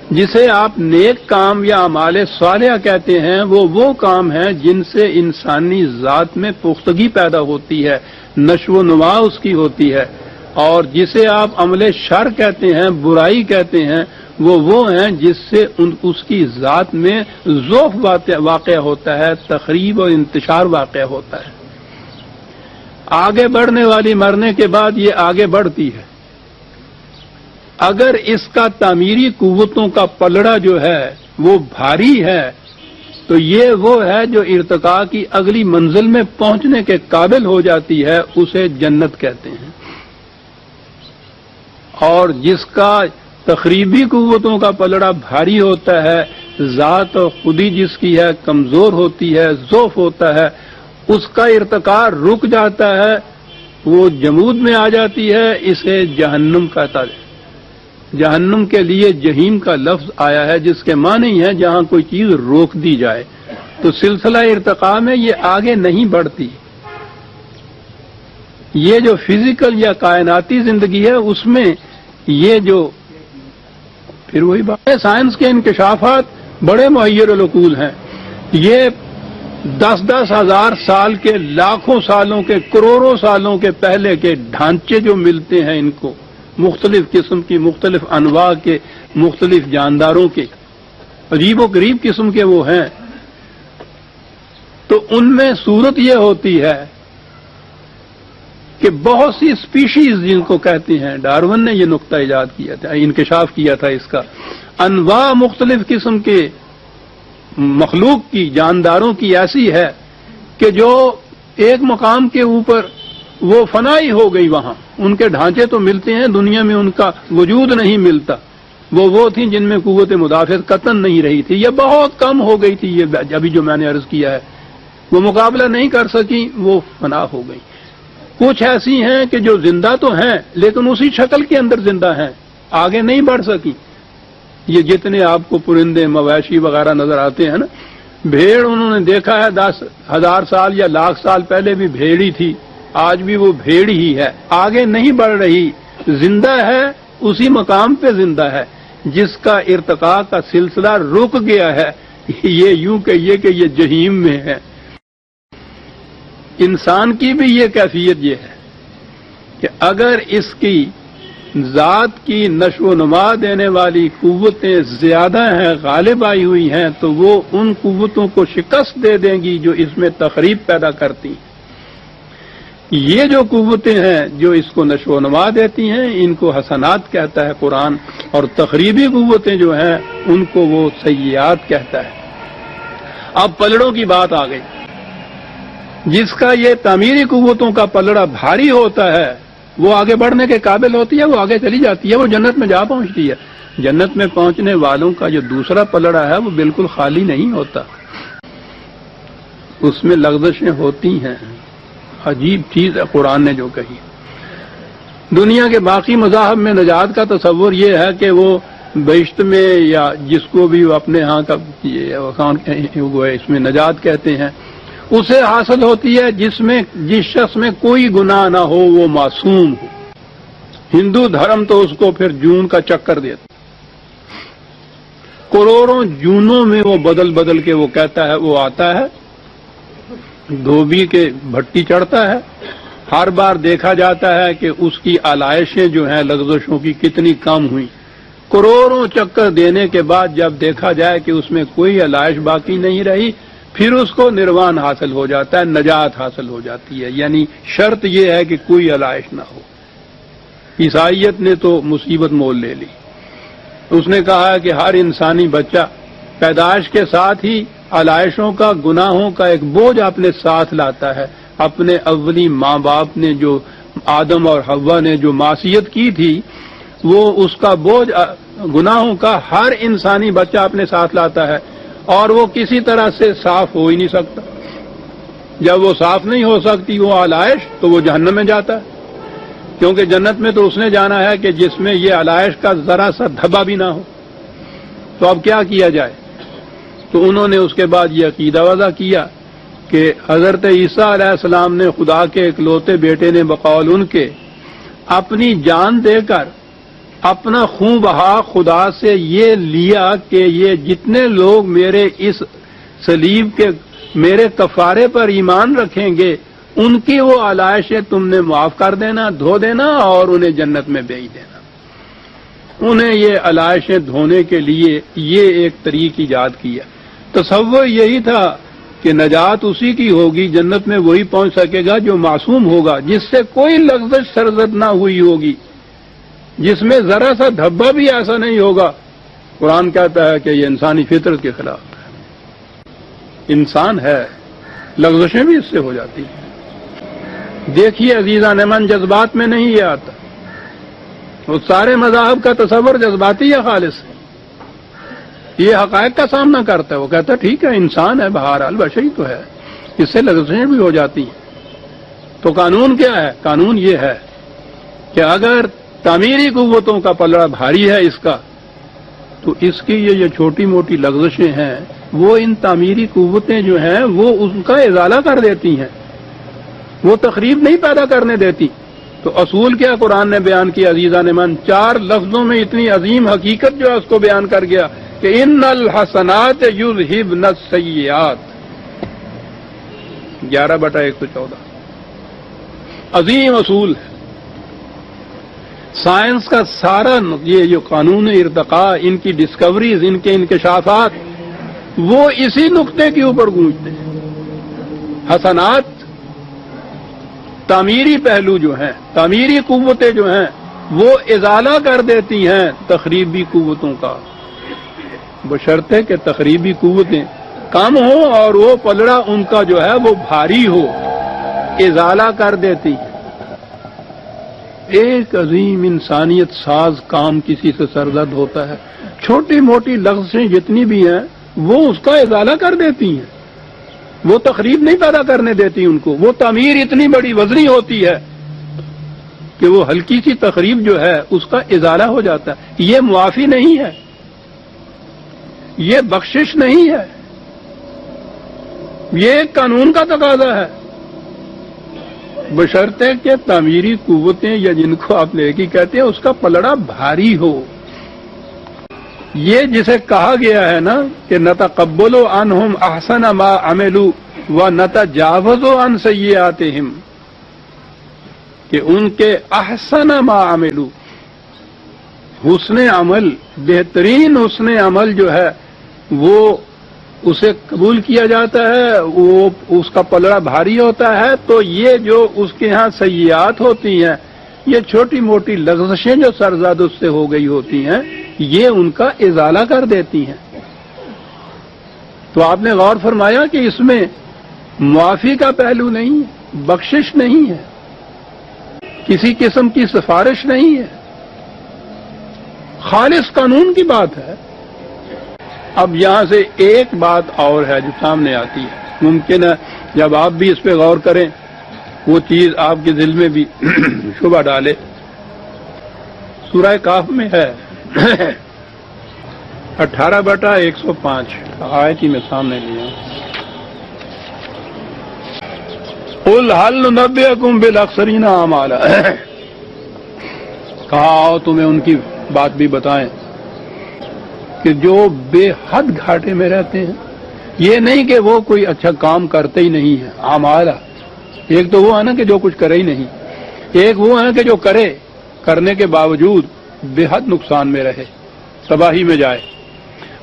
جسے آپ نیک کام یا اعمال صالحہ کہتے ہیں، وہ کام ہیں جن سے انسانی ذات میں پختگی پیدا ہوتی ہے، نشو و نما اس کی ہوتی ہے۔ اور جسے آپ عمل شر کہتے ہیں، برائی کہتے ہیں، وہ ہیں جس سے اس کی ذات میں ضعف واقع ہوتا ہے، تخریب اور انتشار واقع ہوتا ہے۔ آگے بڑھنے والی مرنے کے بعد یہ آگے بڑھتی ہے۔ اگر اس کا تعمیری قوتوں کا پلڑا جو ہے وہ بھاری ہے تو یہ وہ ہے جو ارتقاء کی اگلی منزل میں پہنچنے کے قابل ہو جاتی ہے، اسے جنت کہتے ہیں۔ اور جس کا تخریبی قوتوں کا پلڑا بھاری ہوتا ہے، ذات اور خودی جس کی ہے کمزور ہوتی ہے، ضعف ہوتا ہے، اس کا ارتقاء رک جاتا ہے، وہ جمود میں آ جاتی ہے، اسے جہنم کہتا ہے۔ جہنم کے لیے جہیم کا لفظ آیا ہے جس کے معنی ہے جہاں کوئی چیز روک دی جائے۔ تو سلسلہ ارتقاء میں یہ آگے نہیں بڑھتی۔ یہ جو فزیکل یا کائناتی زندگی ہے اس میں یہ جو پھر وہی بات ہے، سائنس کے انکشافات بڑے محیر العقول ہیں۔ یہ 10,000 ہزار سال کے، لاکھوں سالوں کے، کروڑوں سالوں کے پہلے کے ڈھانچے جو ملتے ہیں ان کو، مختلف قسم کی، مختلف انواع کے، مختلف جانداروں کے، عجیب و غریب قسم کے وہ ہیں۔ تو ان میں صورت یہ ہوتی ہے کہ بہت سی اسپیشیز جن کو کہتے ہیں، ڈارون نے یہ نقطہ ایجاد کیا تھا، انکشاف کیا تھا اس کا، انواع مختلف قسم کے مخلوق کی، جانداروں کی ایسی ہے کہ جو ایک مقام کے اوپر وہ فنائی ہو گئی، وہاں ان کے ڈھانچے تو ملتے ہیں، دنیا میں ان کا وجود نہیں ملتا۔ وہ تھیں جن میں قوت مدافعت قطعاً نہیں رہی تھی، یہ بہت کم ہو گئی تھی، یہ ابھی جو میں نے عرض کیا ہے، وہ مقابلہ نہیں کر سکی، وہ فنا ہو گئی۔ کچھ ایسی ہیں کہ جو زندہ تو ہیں لیکن اسی شکل کے اندر زندہ ہیں، آگے نہیں بڑھ سکی۔ یہ جتنے آپ کو پرندے، مویشی وغیرہ نظر آتے ہیں نا، بھیڑ انہوں نے دیکھا ہے 10,000 سال یا لاکھ سال پہلے بھی بھیڑ ہی تھی، آج بھی وہ بھیڑ ہی ہے، آگے نہیں بڑھ رہی، زندہ ہے، اسی مقام پہ زندہ ہے۔ جس کا ارتقاء کا سلسلہ رک گیا ہے، یہ یوں کہیے کہ یہ جہیم میں ہے۔ انسان کی بھی یہ کیفیت یہ ہے کہ اگر اس کی ذات کی نشو و نما دینے والی قوتیں زیادہ ہیں، غالب آئی ہوئی ہیں، تو وہ ان قوتوں کو شکست دے دیں گی جو اس میں تخریب پیدا کرتی ہیں۔ یہ جو قوتیں ہیں جو اس کو نشو و نما دیتی ہیں، ان کو حسنات کہتا ہے قرآن، اور تخریبی قوتیں جو ہیں ان کو وہ سیئات کہتا ہے۔ اب پلڑوں کی بات آ گئی۔ جس کا یہ تعمیری قوتوں کا پلڑا بھاری ہوتا ہے وہ آگے بڑھنے کے قابل ہوتی ہے، وہ آگے چلی جاتی ہے، وہ جنت میں جا پہنچتی ہے۔ جنت میں پہنچنے والوں کا جو دوسرا پلڑا ہے وہ بالکل خالی نہیں ہوتا، اس میں لغزشیں ہوتی ہیں۔ عجیب چیز ہے قرآن نے جو کہی۔ دنیا کے باقی مذاہب میں نجات کا تصور یہ ہے کہ وہ بہشت میں یا جس کو بھی وہ اپنے ہاں کا اس میں نجات کہتے ہیں، اسے حاصل ہوتی ہے جس شخص میں کوئی گناہ نہ ہو، وہ معصوم ہو۔ ہندو دھرم تو اس کو پھر جون کا چکر دیتا، کروڑوں جونوں میں وہ بدل بدل کے وہ کہتا ہے، وہ آتا ہے دھوبی کے بھٹی چڑھتا ہے، ہر بار دیکھا جاتا ہے کہ اس کی آلائشیں جو ہیں لغزشوں کی کتنی کم ہوئی۔ کروڑوں چکر دینے کے بعد جب دیکھا جائے کہ اس میں کوئی آلائش باقی نہیں رہی، پھر اس کو نروان حاصل ہو جاتا ہے، نجات حاصل ہو جاتی ہے۔ یعنی شرط یہ ہے کہ کوئی آلائش نہ ہو۔ عیسائیت نے تو مصیبت مول لے لی، اس نے کہا ہے کہ ہر انسانی بچہ پیدائش کے ساتھ ہی آلائشوں کا، گناہوں کا ایک بوجھ اپنے ساتھ لاتا ہے۔ اپنے اولی ماں باپ نے جو آدم اور حوا نے جو معصیت کی تھی، وہ اس کا بوجھ گناہوں کا ہر انسانی بچہ اپنے ساتھ لاتا ہے، اور وہ کسی طرح سے صاف ہو ہی نہیں سکتا۔ جب وہ صاف نہیں ہو سکتی وہ آلائش، تو وہ جہنم میں جاتا ہے، کیونکہ جنت میں تو اس نے جانا ہے کہ جس میں یہ آلائش کا ذرا سا دھبا بھی نہ ہو۔ تو اب کیا کیا جائے؟ تو انہوں نے اس کے بعد یہ عقیدہ وضع کیا کہ حضرت عیسیٰ علیہ السلام نے خدا کے اکلوتے بیٹے نے بقول ان کے اپنی جان دے کر اپنا خون بہا خدا سے یہ لیا کہ یہ جتنے لوگ میرے اس صلیب کے میرے کفارے پر ایمان رکھیں گے، ان کی وہ آلائشیں تم نے معاف کر دینا، دھو دینا، اور انہیں جنت میں بھیج دینا۔ انہیں یہ آلائشیں دھونے کے لیے یہ ایک طریق ایجاد کیا۔ تصور یہی تھا کہ نجات اسی کی ہوگی، جنت میں وہی پہنچ سکے گا جو معصوم ہوگا، جس سے کوئی لغزش سرزد نہ ہوئی ہوگی، جس میں ذرا سا دھبا بھی ایسا نہیں ہوگا۔ قرآن کہتا ہے کہ یہ انسانی فطرت کے خلاف ہے، انسان ہے، لغزشیں بھی اس سے ہو جاتی ہیں۔ دیکھیے عزیزان من، جذبات میں نہیں یہ آتا، وہ سارے مذاہب کا تصور جذباتی یا خالص ہے، یہ حقائق کا سامنا کرتا ہے۔ وہ کہتا ہے ٹھیک ہے انسان ہے، بہرحال بشری تو ہے، اس سے لغزشیں بھی ہو جاتی ہیں۔ تو قانون کیا ہے؟ قانون یہ ہے کہ اگر تعمیری قوتوں کا پلڑا بھاری ہے اس کا، تو اس کی یہ چھوٹی موٹی لغزشیں ہیں، وہ ان تعمیری قوتیں جو ہیں وہ ان کا ازالہ کر دیتی ہیں، وہ تخریب نہیں پیدا کرنے دیتی۔ تو اصول کیا قرآن نے بیان کیا عزیزان من؟ 4 لفظوں میں اتنی عظیم حقیقت جو ہے اس کو بیان کر گیا کہ ان الحسنات یذہبن السیئات، 11/114 عظیم اصول ہے۔ سائنس کا سارا یہ جو قانون ارتقاء، ان کی ڈسکوریز، ان کے انکشافات، وہ اسی نقطے کے اوپر گونجتے ہیں۔ حسنات تعمیری پہلو جو ہیں، تعمیری قوتیں جو ہیں، وہ ازالہ کر دیتی ہیں تخریبی قوتوں کا، بشرطے کہ تخریبی قوتیں کم ہوں اور وہ پلڑا ان کا جو ہے وہ بھاری ہو، ازالہ کر دیتی ہیں۔ ایک عظیم انسانیت ساز کام کسی سے سرزد ہوتا ہے، چھوٹی موٹی لغزشیں جتنی بھی ہیں وہ اس کا ازالہ کر دیتی ہیں، وہ تخریب نہیں پیدا کرنے دیتی ان کو۔ وہ تعمیر اتنی بڑی وزنی ہوتی ہے کہ وہ ہلکی سی تخریب جو ہے اس کا ازالہ ہو جاتا ہے۔ یہ معافی نہیں ہے، یہ بخشش نہیں ہے، یہ ایک قانون کا تقاضا ہے، بشرطے کہ تعمیری قوتیں یا جن کو آپ نیکی کہتے ہیں اس کا پلڑا بھاری ہو۔ یہ جسے کہا گیا ہے نا کہ نتقبل عنہم احسن ما عملوا ونتجاوز عن سیئاتہم، کہ ان کے احسن ما عملوا، حسن عمل، بہترین حسن عمل جو ہے وہ اسے قبول کیا جاتا ہے، وہ اس کا پلڑا بھاری ہوتا ہے، تو یہ جو اس کے ہاں سیئات ہوتی ہیں، یہ چھوٹی موٹی لغزشیں جو سرزد اس سے ہو گئی ہوتی ہیں، یہ ان کا ازالہ کر دیتی ہیں۔ تو آپ نے غور فرمایا کہ اس میں معافی کا پہلو نہیں ہے، بخشش نہیں ہے، کسی قسم کی سفارش نہیں ہے، خالص قانون کی بات ہے۔ اب یہاں سے ایک بات اور ہے جو سامنے آتی ہے، ممکن ہے جب آپ بھی اس پہ غور کریں وہ چیز آپ کے دل میں بھی شبہ ڈالے۔ سورہ کاف میں ہے 18/105 آیت ہی میں سامنے لیا، قل هل ننبئکم بالاخسرین اعمالا، کہا تمہیں ان کی بات بھی بتائیں کہ جو بے حد گھاٹے میں رہتے ہیں۔ یہ نہیں کہ وہ کوئی اچھا کام کرتے ہی نہیں ہے، اعمالا، ایک تو وہ ہے نا کہ جو کچھ کرے ہی نہیں، ایک وہ ہے کہ جو کرنے کے باوجود بے حد نقصان میں رہے، تباہی میں جائے۔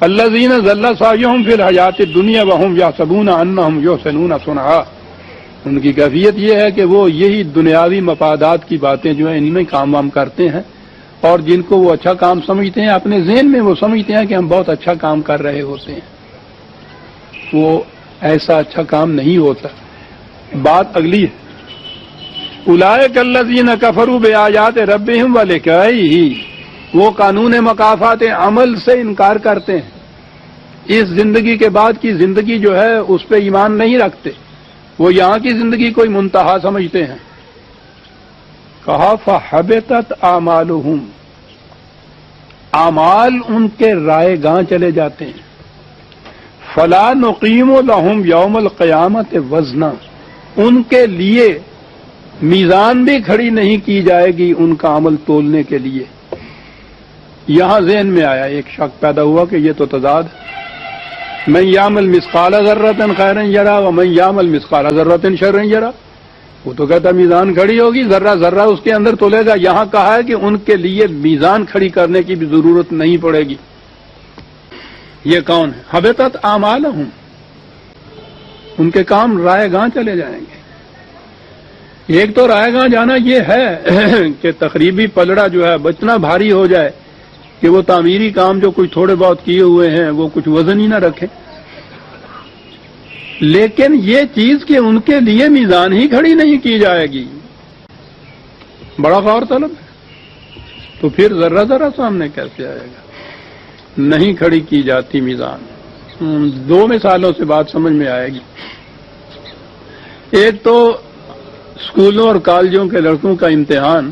الذین ضل سعیہم فی الحیات الدنیا وہم یحسبون انہم یحسنون صنعا، ان کی کیفیت یہ ہے کہ وہ یہی دنیاوی مفادات کی باتیں جو ہیں ان میں کام وام کرتے ہیں، اور جن کو وہ اچھا کام سمجھتے ہیں اپنے ذہن میں وہ سمجھتے ہیں کہ ہم بہت اچھا کام کر رہے ہوتے ہیں، وہ ایسا اچھا کام نہیں ہوتا۔ بات اگلی ہے، اولئک الذین کفروا بآیات ربہم ولقائہ، وہ قانون مکافات عمل سے انکار کرتے ہیں، اس زندگی کے بعد کی زندگی جو ہے اس پہ ایمان نہیں رکھتے، وہ یہاں کی زندگی کوئی منتہا سمجھتے ہیں۔ کہا فحبطت اعمالہم، اعمال ان کے رائے گاں چلے جاتے ہیں۔ فلا نقیم لہم یوم القیامت وزنا، ان کے لیے میزان بھی کھڑی نہیں کی جائے گی ان کا عمل تولنے کے لیے۔ یہاں ذہن میں آیا، ایک شک پیدا ہوا کہ یہ تو تضاد ہے، من یعمل مثقال ذرۃ خیرا یرا ومن یعمل مثقال ذرۃ شرا یرا، وہ تو کہتا میزان کھڑی ہوگی، ذرہ ذرہ اس کے اندر تولے گا۔ یہاں کہا ہے کہ ان کے لیے میزان کھڑی کرنے کی بھی ضرورت نہیں پڑے گی۔ یہ کون ہے؟ حبطت اعمالہم، ان کے کام رائے گاں چلے جائیں گے۔ ایک تو رائے گاں جانا یہ ہے کہ تقریبی پلڑا جو ہے بچنا بھاری ہو جائے، کہ وہ تعمیری کام جو کچھ تھوڑے بہت کیے ہوئے ہیں وہ کچھ وزن ہی نہ رکھے۔ لیکن یہ چیز کہ ان کے لیے میزان ہی کھڑی نہیں کی جائے گی، بڑا غور طلب ہے۔ تو پھر ذرہ ذرہ سامنے کیسے آئے گا؟ نہیں کھڑی کی جاتی میزان۔ دو مثالوں سے بات سمجھ میں آئے گی۔ ایک تو اسکولوں اور کالجوں کے لڑکوں کا امتحان،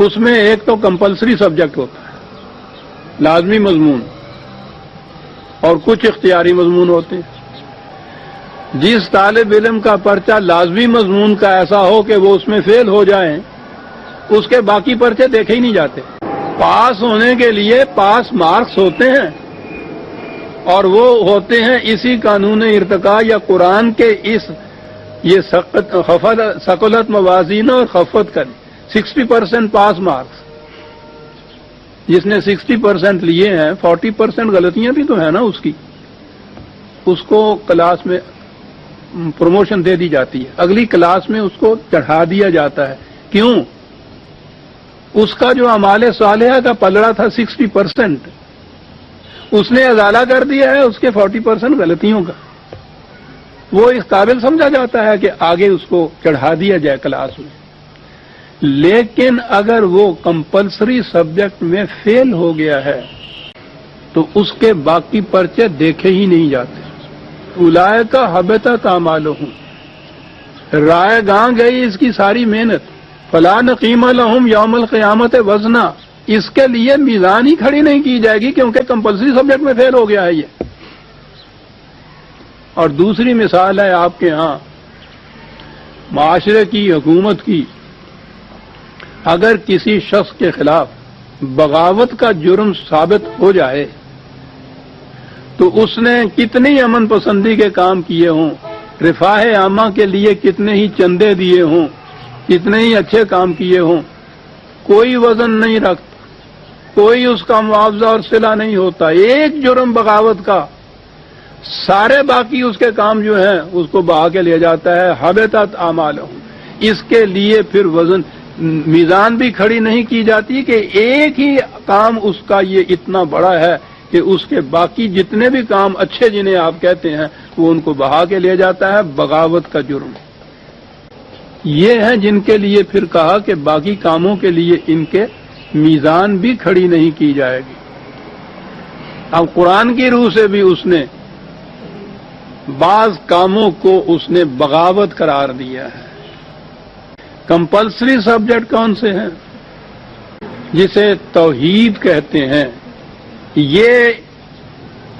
اس میں ایک تو کمپلسری سبجیکٹ ہوتا ہے، لازمی مضمون، اور کچھ اختیاری مضمون ہوتے ہیں۔ جس طالب علم کا پرچہ لازمی مضمون کا ایسا ہو کہ وہ اس میں فیل ہو جائیں، اس کے باقی پرچے دیکھے ہی نہیں جاتے۔ پاس ہونے کے لیے پاس مارکس ہوتے ہیں، اور وہ ہوتے ہیں اسی قانون ارتقاء یا قرآن کے یہ ثقلت موازین اور خفت کر 60% پاس مارکس۔ جس نے 60% لیے ہیں، 40% غلطیاں بھی تو ہیں نا اس کی، اس کو کلاس میں پروموشن دے دی جاتی ہے، اگلی کلاس میں اس کو چڑھا دیا جاتا ہے۔ کیوں؟ اس کا جو اعمال صالحہ کا پلڑا تھا 60%، اس نے ازالہ کر دیا ہے اس کے 40% غلطیوں کا۔ وہ اس قابل سمجھا جاتا ہے کہ آگے اس کو چڑھا دیا جائے کلاس میں۔ لیکن اگر وہ کمپلسری سبجیکٹ میں فیل ہو گیا ہے تو اس کے باقی پرچے دیکھے ہی نہیں جاتے۔ اولئک حبطت اعمالہم، رائے گاں گئی اس کی ساری محنت۔ فلا نقیم لہم یوم القیامت وزنا، اس کے لیے میزان ہی کھڑی نہیں کی جائے گی کیونکہ کمپلسری سبجیکٹ میں فیل ہو گیا ہے یہ۔ اور دوسری مثال ہے آپ کے ہاں معاشرے کی، حکومت کی، اگر کسی شخص کے خلاف بغاوت کا جرم ثابت ہو جائے تو اس نے کتنی امن پسندی کے کام کیے ہوں، رفاہ عامہ کے لیے کتنے ہی چندے دیے ہوں، کتنے ہی اچھے کام کیے ہوں، کوئی وزن نہیں رکھتا، کوئی اس کا معاوضہ اور صلہ نہیں ہوتا. ایک جرم بغاوت کا سارے باقی اس کے کام جو ہیں اس کو بہا کے لے جاتا ہے. حبطت اعمالہم. اس کے لیے پھر وزن میزان بھی کھڑی نہیں کی جاتی کہ ایک ہی کام اس کا یہ اتنا بڑا ہے کہ اس کے باقی جتنے بھی کام اچھے جنہیں آپ کہتے ہیں وہ ان کو بہا کے لے جاتا ہے. بغاوت کا جرم یہ ہے جن کے لیے پھر کہا کہ باقی کاموں کے لیے ان کے میزان بھی کھڑی نہیں کی جائے گی. اب قرآن کی روح سے بھی اس نے بعض کاموں کو اس نے بغاوت قرار دیا ہے. کمپلسری سبجیکٹ کون سے ہیں؟ جسے توحید کہتے ہیں. یہ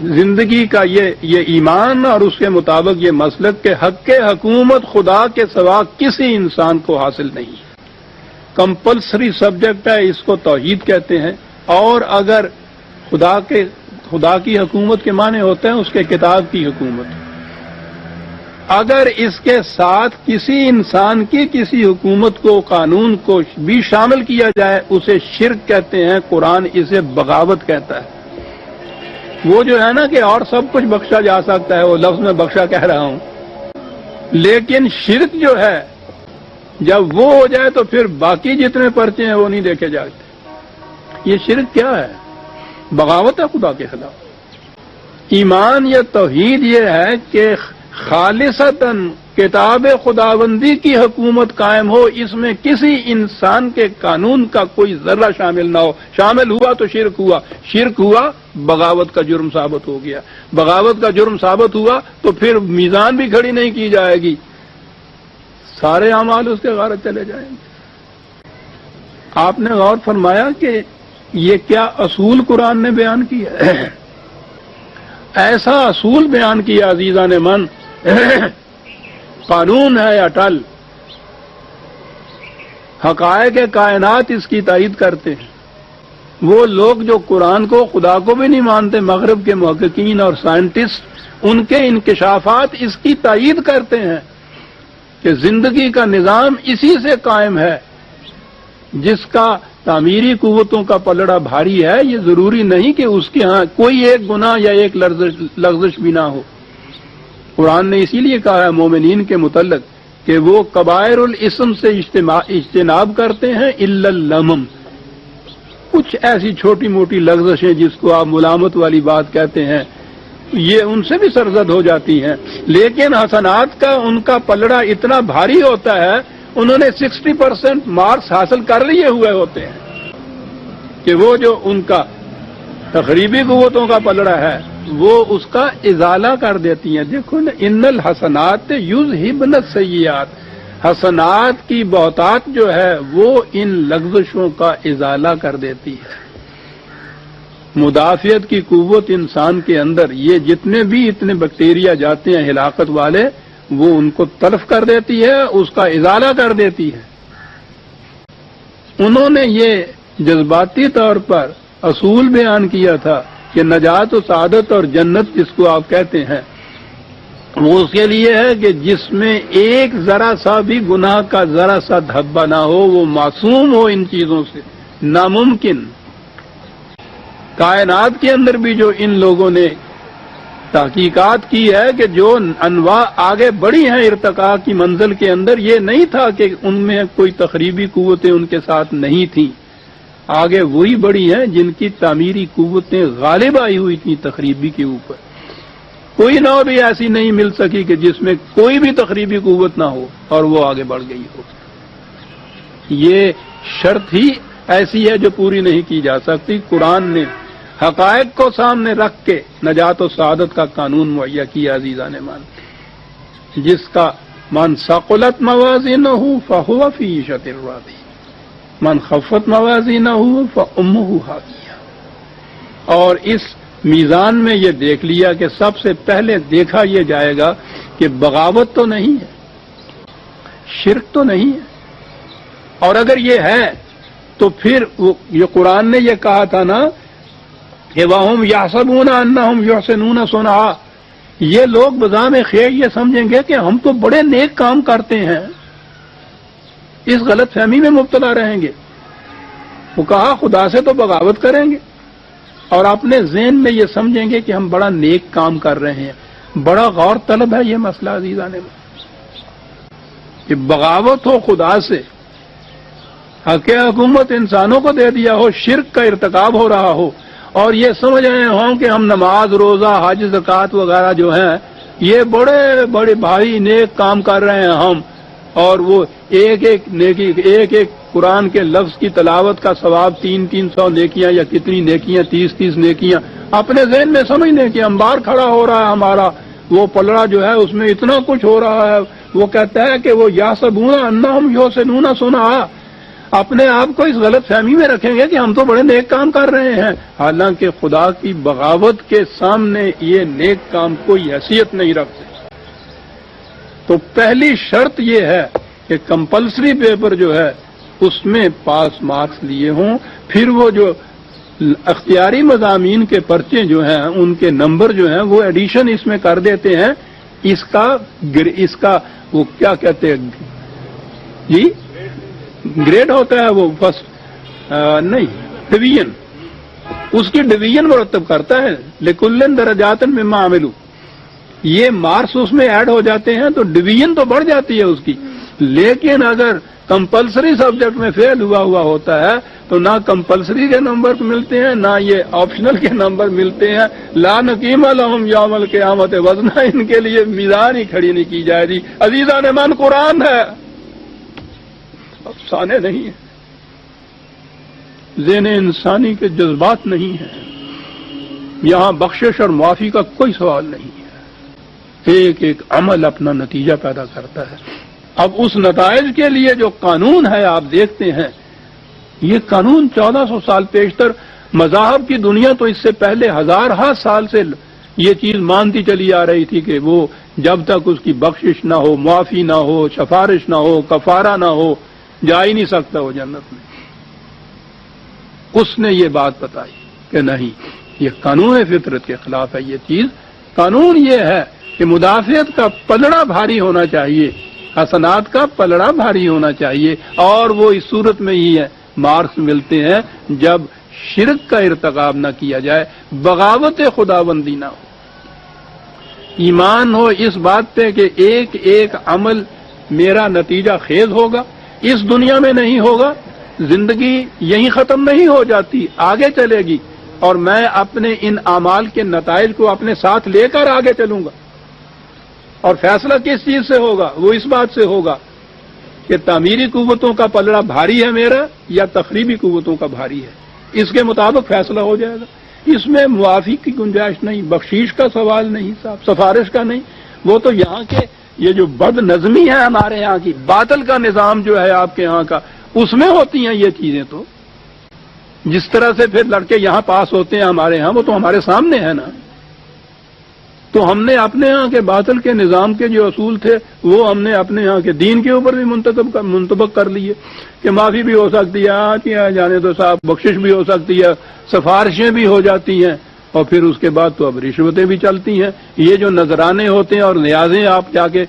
زندگی کا یہ ایمان اور اس کے مطابق یہ مسلک کہ حق حکومت خدا کے سوا کسی انسان کو حاصل نہیں. کمپلسری سبجیکٹ ہے، اس کو توحید کہتے ہیں. اور اگر خدا کی حکومت کے معنی ہوتے ہیں اس کے کتاب کی حکومت. اگر اس کے ساتھ کسی انسان کی کسی حکومت کو قانون کو بھی شامل کیا جائے اسے شرک کہتے ہیں. قرآن اسے بغاوت کہتا ہے. وہ جو ہے نا کہ اور سب کچھ بخشا جا سکتا ہے، وہ لفظ میں بخشا کہہ رہا ہوں، لیکن شرک جو ہے جب وہ ہو جائے تو پھر باقی جتنے پرچے ہیں وہ نہیں دیکھے جاتے. یہ شرک کیا ہے؟ بغاوت ہے خدا کے خلاف. ایمان یا توحید یہ ہے کہ خالصتاً کتاب خداوندی کی حکومت قائم ہو، اس میں کسی انسان کے قانون کا کوئی ذرہ شامل نہ ہو. شامل ہوا تو شرک ہوا، شرک ہوا بغاوت کا جرم ثابت ہو گیا. بغاوت کا جرم ثابت ہوا تو پھر میزان بھی کھڑی نہیں کی جائے گی، سارے اعمال اس کے غارت چلے جائیں گے. آپ نے غور فرمایا کہ یہ کیا اصول قرآن نے بیان کیا ہے؟ ایسا اصول بیان کیا عزیزان من، قانون ہے اٹل. حقائق کائنات اس کی تائید کرتے ہیں. وہ لوگ جو قرآن کو خدا کو بھی نہیں مانتے، مغرب کے محققین اور سائنٹسٹ، ان کے انکشافات اس کی تائید کرتے ہیں کہ زندگی کا نظام اسی سے قائم ہے. جس کا تعمیری قوتوں کا پلڑا بھاری ہے، یہ ضروری نہیں کہ اس کے ہاں کوئی ایک گناہ یا ایک لغزش بھی نہ ہو. قرآن نے اسی لیے کہا ہے مومنین کے متعلق کہ وہ کبائر الاسم سے اجتناب کرتے ہیں الا اللمم. کچھ ایسی چھوٹی موٹی لغزشیں جس کو آپ ملامت والی بات کہتے ہیں یہ ان سے بھی سرزد ہو جاتی ہیں، لیکن حسنات کا ان کا پلڑا اتنا بھاری ہوتا ہے، انہوں نے 60% مارکس حاصل کر لیے ہوئے ہوتے ہیں کہ وہ جو ان کا تقریبی قوتوں کا پلڑا ہے وہ اس کا ازالہ کر دیتی ہیں. دیکھو نا، ان الحسنات یذہبن السیئات، حسنات کی بہتات جو ہے وہ ان لغزشوں کا ازالہ کر دیتی ہے. مدافعت کی قوت انسان کے اندر یہ جتنے بھی اتنے بیکٹیریا جاتے ہیں ہلاکت والے، وہ ان کو تلف کر دیتی ہے، اس کا ازالہ کر دیتی ہے. انہوں نے یہ جذباتی طور پر اصول بیان کیا تھا کہ نجات و سعادت اور جنت جس کو آپ کہتے ہیں وہ اس کے لیے ہے کہ جس میں ایک ذرا سا بھی گناہ کا ذرا سا دھبا نہ ہو، وہ معصوم ہو ان چیزوں سے. ناممکن. کائنات کے اندر بھی جو ان لوگوں نے تحقیقات کی ہے کہ جو انواع آگے بڑھی ہیں ارتقاء کی منزل کے اندر، یہ نہیں تھا کہ ان میں کوئی تخریبی قوتیں ان کے ساتھ نہیں تھیں. آگے وہی بڑی ہیں جن کی تعمیری قوتیں غالب آئی ہوئی تھیں تخریبی کے اوپر. کوئی نو بھی ایسی نہیں مل سکی کہ جس میں کوئی بھی تخریبی قوت نہ ہو اور وہ آگے بڑھ گئی ہو. یہ شرط ہی ایسی ہے جو پوری نہیں کی جا سکتی. قرآن نے حقائق کو سامنے رکھ کے نجات و سعادت کا قانون مہیا کیا. عزیزان مان، جس کا من ثقلت موازینہ فہو فی عیشۃ راضیہ، من خفت موازینہ فامہ ہاویہ. اور اس میزان میں یہ دیکھ لیا کہ سب سے پہلے دیکھا یہ جائے گا کہ بغاوت تو نہیں ہے، شرک تو نہیں ہے، اور اگر یہ ہے تو پھر یہ قرآن نے یہ کہا تھا نا کہ وَهُمْ يَحْسَبُونَ أَنَّهُمْ يُحْسِنُونَ صُنْعًا، یہ لوگ بظام خیر یہ سمجھیں گے کہ ہم تو بڑے نیک کام کرتے ہیں، اس غلط فہمی میں مبتلا رہیں گے۔ وہ کہا خدا سے تو بغاوت کریں گے اور اپنے ذہن میں یہ سمجھیں گے کہ ہم بڑا نیک کام کر رہے ہیں۔ بڑا غور طلب ہے یہ مسئلہ عزیزان میں، کہ بغاوت ہو خدا سے، حق حکومت انسانوں کو دے دیا ہو، شرک کا ارتکاب ہو رہا ہو، اور یہ سمجھ رہے ہوں کہ ہم نماز روزہ حج زکوٰۃ وغیرہ جو ہیں یہ بڑے بڑے بھائی نیک کام کر رہے ہیں ہم، اور وہ ایک ایک نیکی، ایک ایک قرآن کے لفظ کی تلاوت کا ثواب 300 نیکیاں یا کتنی نیکیاں 30 نیکیاں اپنے ذہن میں سمجھنے کہ انبار کھڑا ہو رہا ہے ہمارا، وہ پلڑا جو ہے اس میں اتنا کچھ ہو رہا ہے۔ وہ کہتا ہے کہ وہ یحسبون انہم یحسنون صنعا، اپنے آپ کو اس غلط فہمی میں رکھیں گے کہ ہم تو بڑے نیک کام کر رہے ہیں، حالانکہ خدا کی بغاوت کے سامنے یہ نیک کام کوئی حیثیت نہیں رکھتے۔ تو پہلی شرط یہ ہے کہ کمپلسری پیپر جو ہے اس میں پاس مارکس لیے ہوں، پھر وہ جو اختیاری مضامین کے پرچے جو ہیں ان کے نمبر جو ہیں وہ ایڈیشن اس میں کر دیتے ہیں، اس کا وہ کیا کہتے ہیں جی گریڈ ہوتا ہے، وہ فرسٹ نہیں ڈویژن، اس کی ڈویژن مرتب کرتا ہے، لکل درجات مما عملوا، یہ مارکس اس میں ایڈ ہو جاتے ہیں تو ڈویژن تو بڑھ جاتی ہے اس کی۔ لیکن اگر کمپلسری سبجیکٹ میں فیل ہوا ہوتا ہے تو نہ کمپلسری کے نمبر ملتے ہیں نہ یہ آپشنل کے نمبر ملتے ہیں۔ لا نقیم لہم یوم القیامت وزنا، ان کے لیے میزان ہی کھڑی نہیں کی جائے گی۔ عزیزان من، قرآن ہے، افسانے نہیں ہیں، ذہن انسانی کے جذبات نہیں ہیں، یہاں بخشش اور معافی کا کوئی سوال نہیں ہے، ایک ایک عمل اپنا نتیجہ پیدا کرتا ہے۔ اب اس نتائج کے لیے جو قانون ہے آپ دیکھتے ہیں، یہ قانون 1400 سال پیشتر، مذاہب کی دنیا تو اس سے پہلے ہزارہ سال سے یہ چیز مانتی چلی آ رہی تھی کہ وہ جب تک اس کی بخشش نہ ہو، معافی نہ ہو، سفارش نہ ہو، کفارہ نہ ہو، جا ہی نہیں سکتا وہ جنت میں۔ اس نے یہ بات بتائی کہ نہیں، یہ قانون فطرت کے خلاف ہے یہ چیز۔ قانون یہ ہے کہ مدافعت کا پلڑا بھاری ہونا چاہیے، حسنات کا پلڑا بھاری ہونا چاہیے، اور وہ اس صورت میں ہی ہے مارکس ملتے ہیں جب شرک کا ارتکاب نہ کیا جائے، بغاوت خداوندی نہ ہو، ایمان ہو اس بات پہ کہ ایک ایک عمل میرا نتیجہ خیز ہوگا، اس دنیا میں نہیں ہوگا، زندگی یہیں ختم نہیں ہو جاتی، آگے چلے گی، اور میں اپنے ان اعمال کے نتائج کو اپنے ساتھ لے کر آگے چلوں گا۔ اور فیصلہ کس چیز سے ہوگا؟ وہ اس بات سے ہوگا کہ تعمیری قوتوں کا پلڑا بھاری ہے میرا یا تخریبی قوتوں کا بھاری ہے، اس کے مطابق فیصلہ ہو جائے گا۔ اس میں معافی کی گنجائش نہیں، بخشیش کا سوال نہیں، صاحب سفارش کا نہیں، وہ تو یہاں کے یہ جو بد نظمی ہے ہمارے یہاں کی، باطل کا نظام جو ہے آپ کے یہاں کا، اس میں ہوتی ہیں یہ چیزیں۔ تو جس طرح سے پھر لڑکے یہاں پاس ہوتے ہیں ہمارے ہاں، وہ تو ہمارے سامنے ہے نا۔ تو ہم نے اپنے ہاں کے باطل کے نظام کے جو اصول تھے وہ ہم نے اپنے ہاں کے دین کے اوپر بھی منطبق کر لیے کہ معافی بھی ہو سکتی ہے، کیا جانے تو صاحب بخشش بھی ہو سکتی ہے، سفارشیں بھی ہو جاتی ہیں، اور پھر اس کے بعد تو اب رشوتیں بھی چلتی ہیں۔ یہ جو نذرانے ہوتے ہیں اور نیازیں آپ جا کے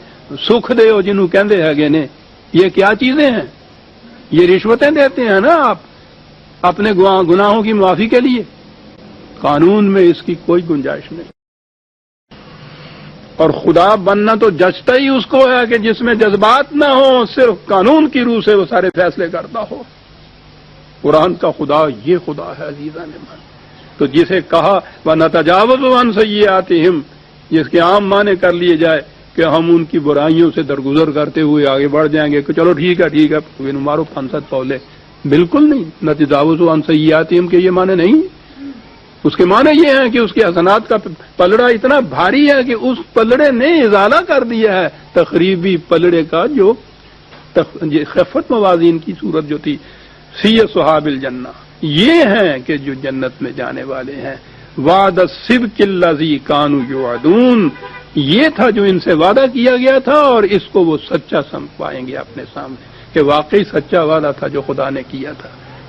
سکھ دے ہو جنہوں کہندے ہے گے نے، یہ کیا چیزیں ہیں؟ یہ رشوتیں دیتے ہیں نا آپ اپنے گناہوں کی معافی کے لیے۔ قانون میں اس کی کوئی گنجائش نہیں، اور خدا بننا تو جچتا ہی اس کو ہے کہ جس میں جذبات نہ ہوں، صرف قانون کی روح سے وہ سارے فیصلے کرتا ہو۔ قرآن کا خدا یہ خدا ہے عزیزان من۔ تو جسے کہا وَنَتَجَاوَزُ عَنْ سَيِّئَاتِهِمْ، جس کے عام معنی کر لیے جائے کہ ہم ان کی برائیوں سے درگزر کرتے ہوئے آگے بڑھ جائیں گے کہ چلو ٹھیک ہے مارو پھنسد پولے، بالکل نہیں۔ نَتَجَاوَزُ عَنْ سَيِّئَاتِهِمْ کے یہ معنی نہیں، اس کے معنی یہ ہے کہ اس کے حسنات کا پلڑا اتنا بھاری ہے کہ اس پلڑے نے ازالہ کر دیا ہے تخریبی پلڑے کا، جو خفت موازین کی صورت جو تھی، سی صحاب الجنہ، یہ ہیں کہ جو جنت میں جانے والے ہیں۔ وعد الصدق الذی کانوا یوعدون، یہ تھا جو ان سے وعدہ کیا گیا تھا، اور اس کو وہ سچا سمجھ پائیں گے اپنے سامنے کہ واقعی سچا وعدہ تھا جو خدا نے کیا تھا۔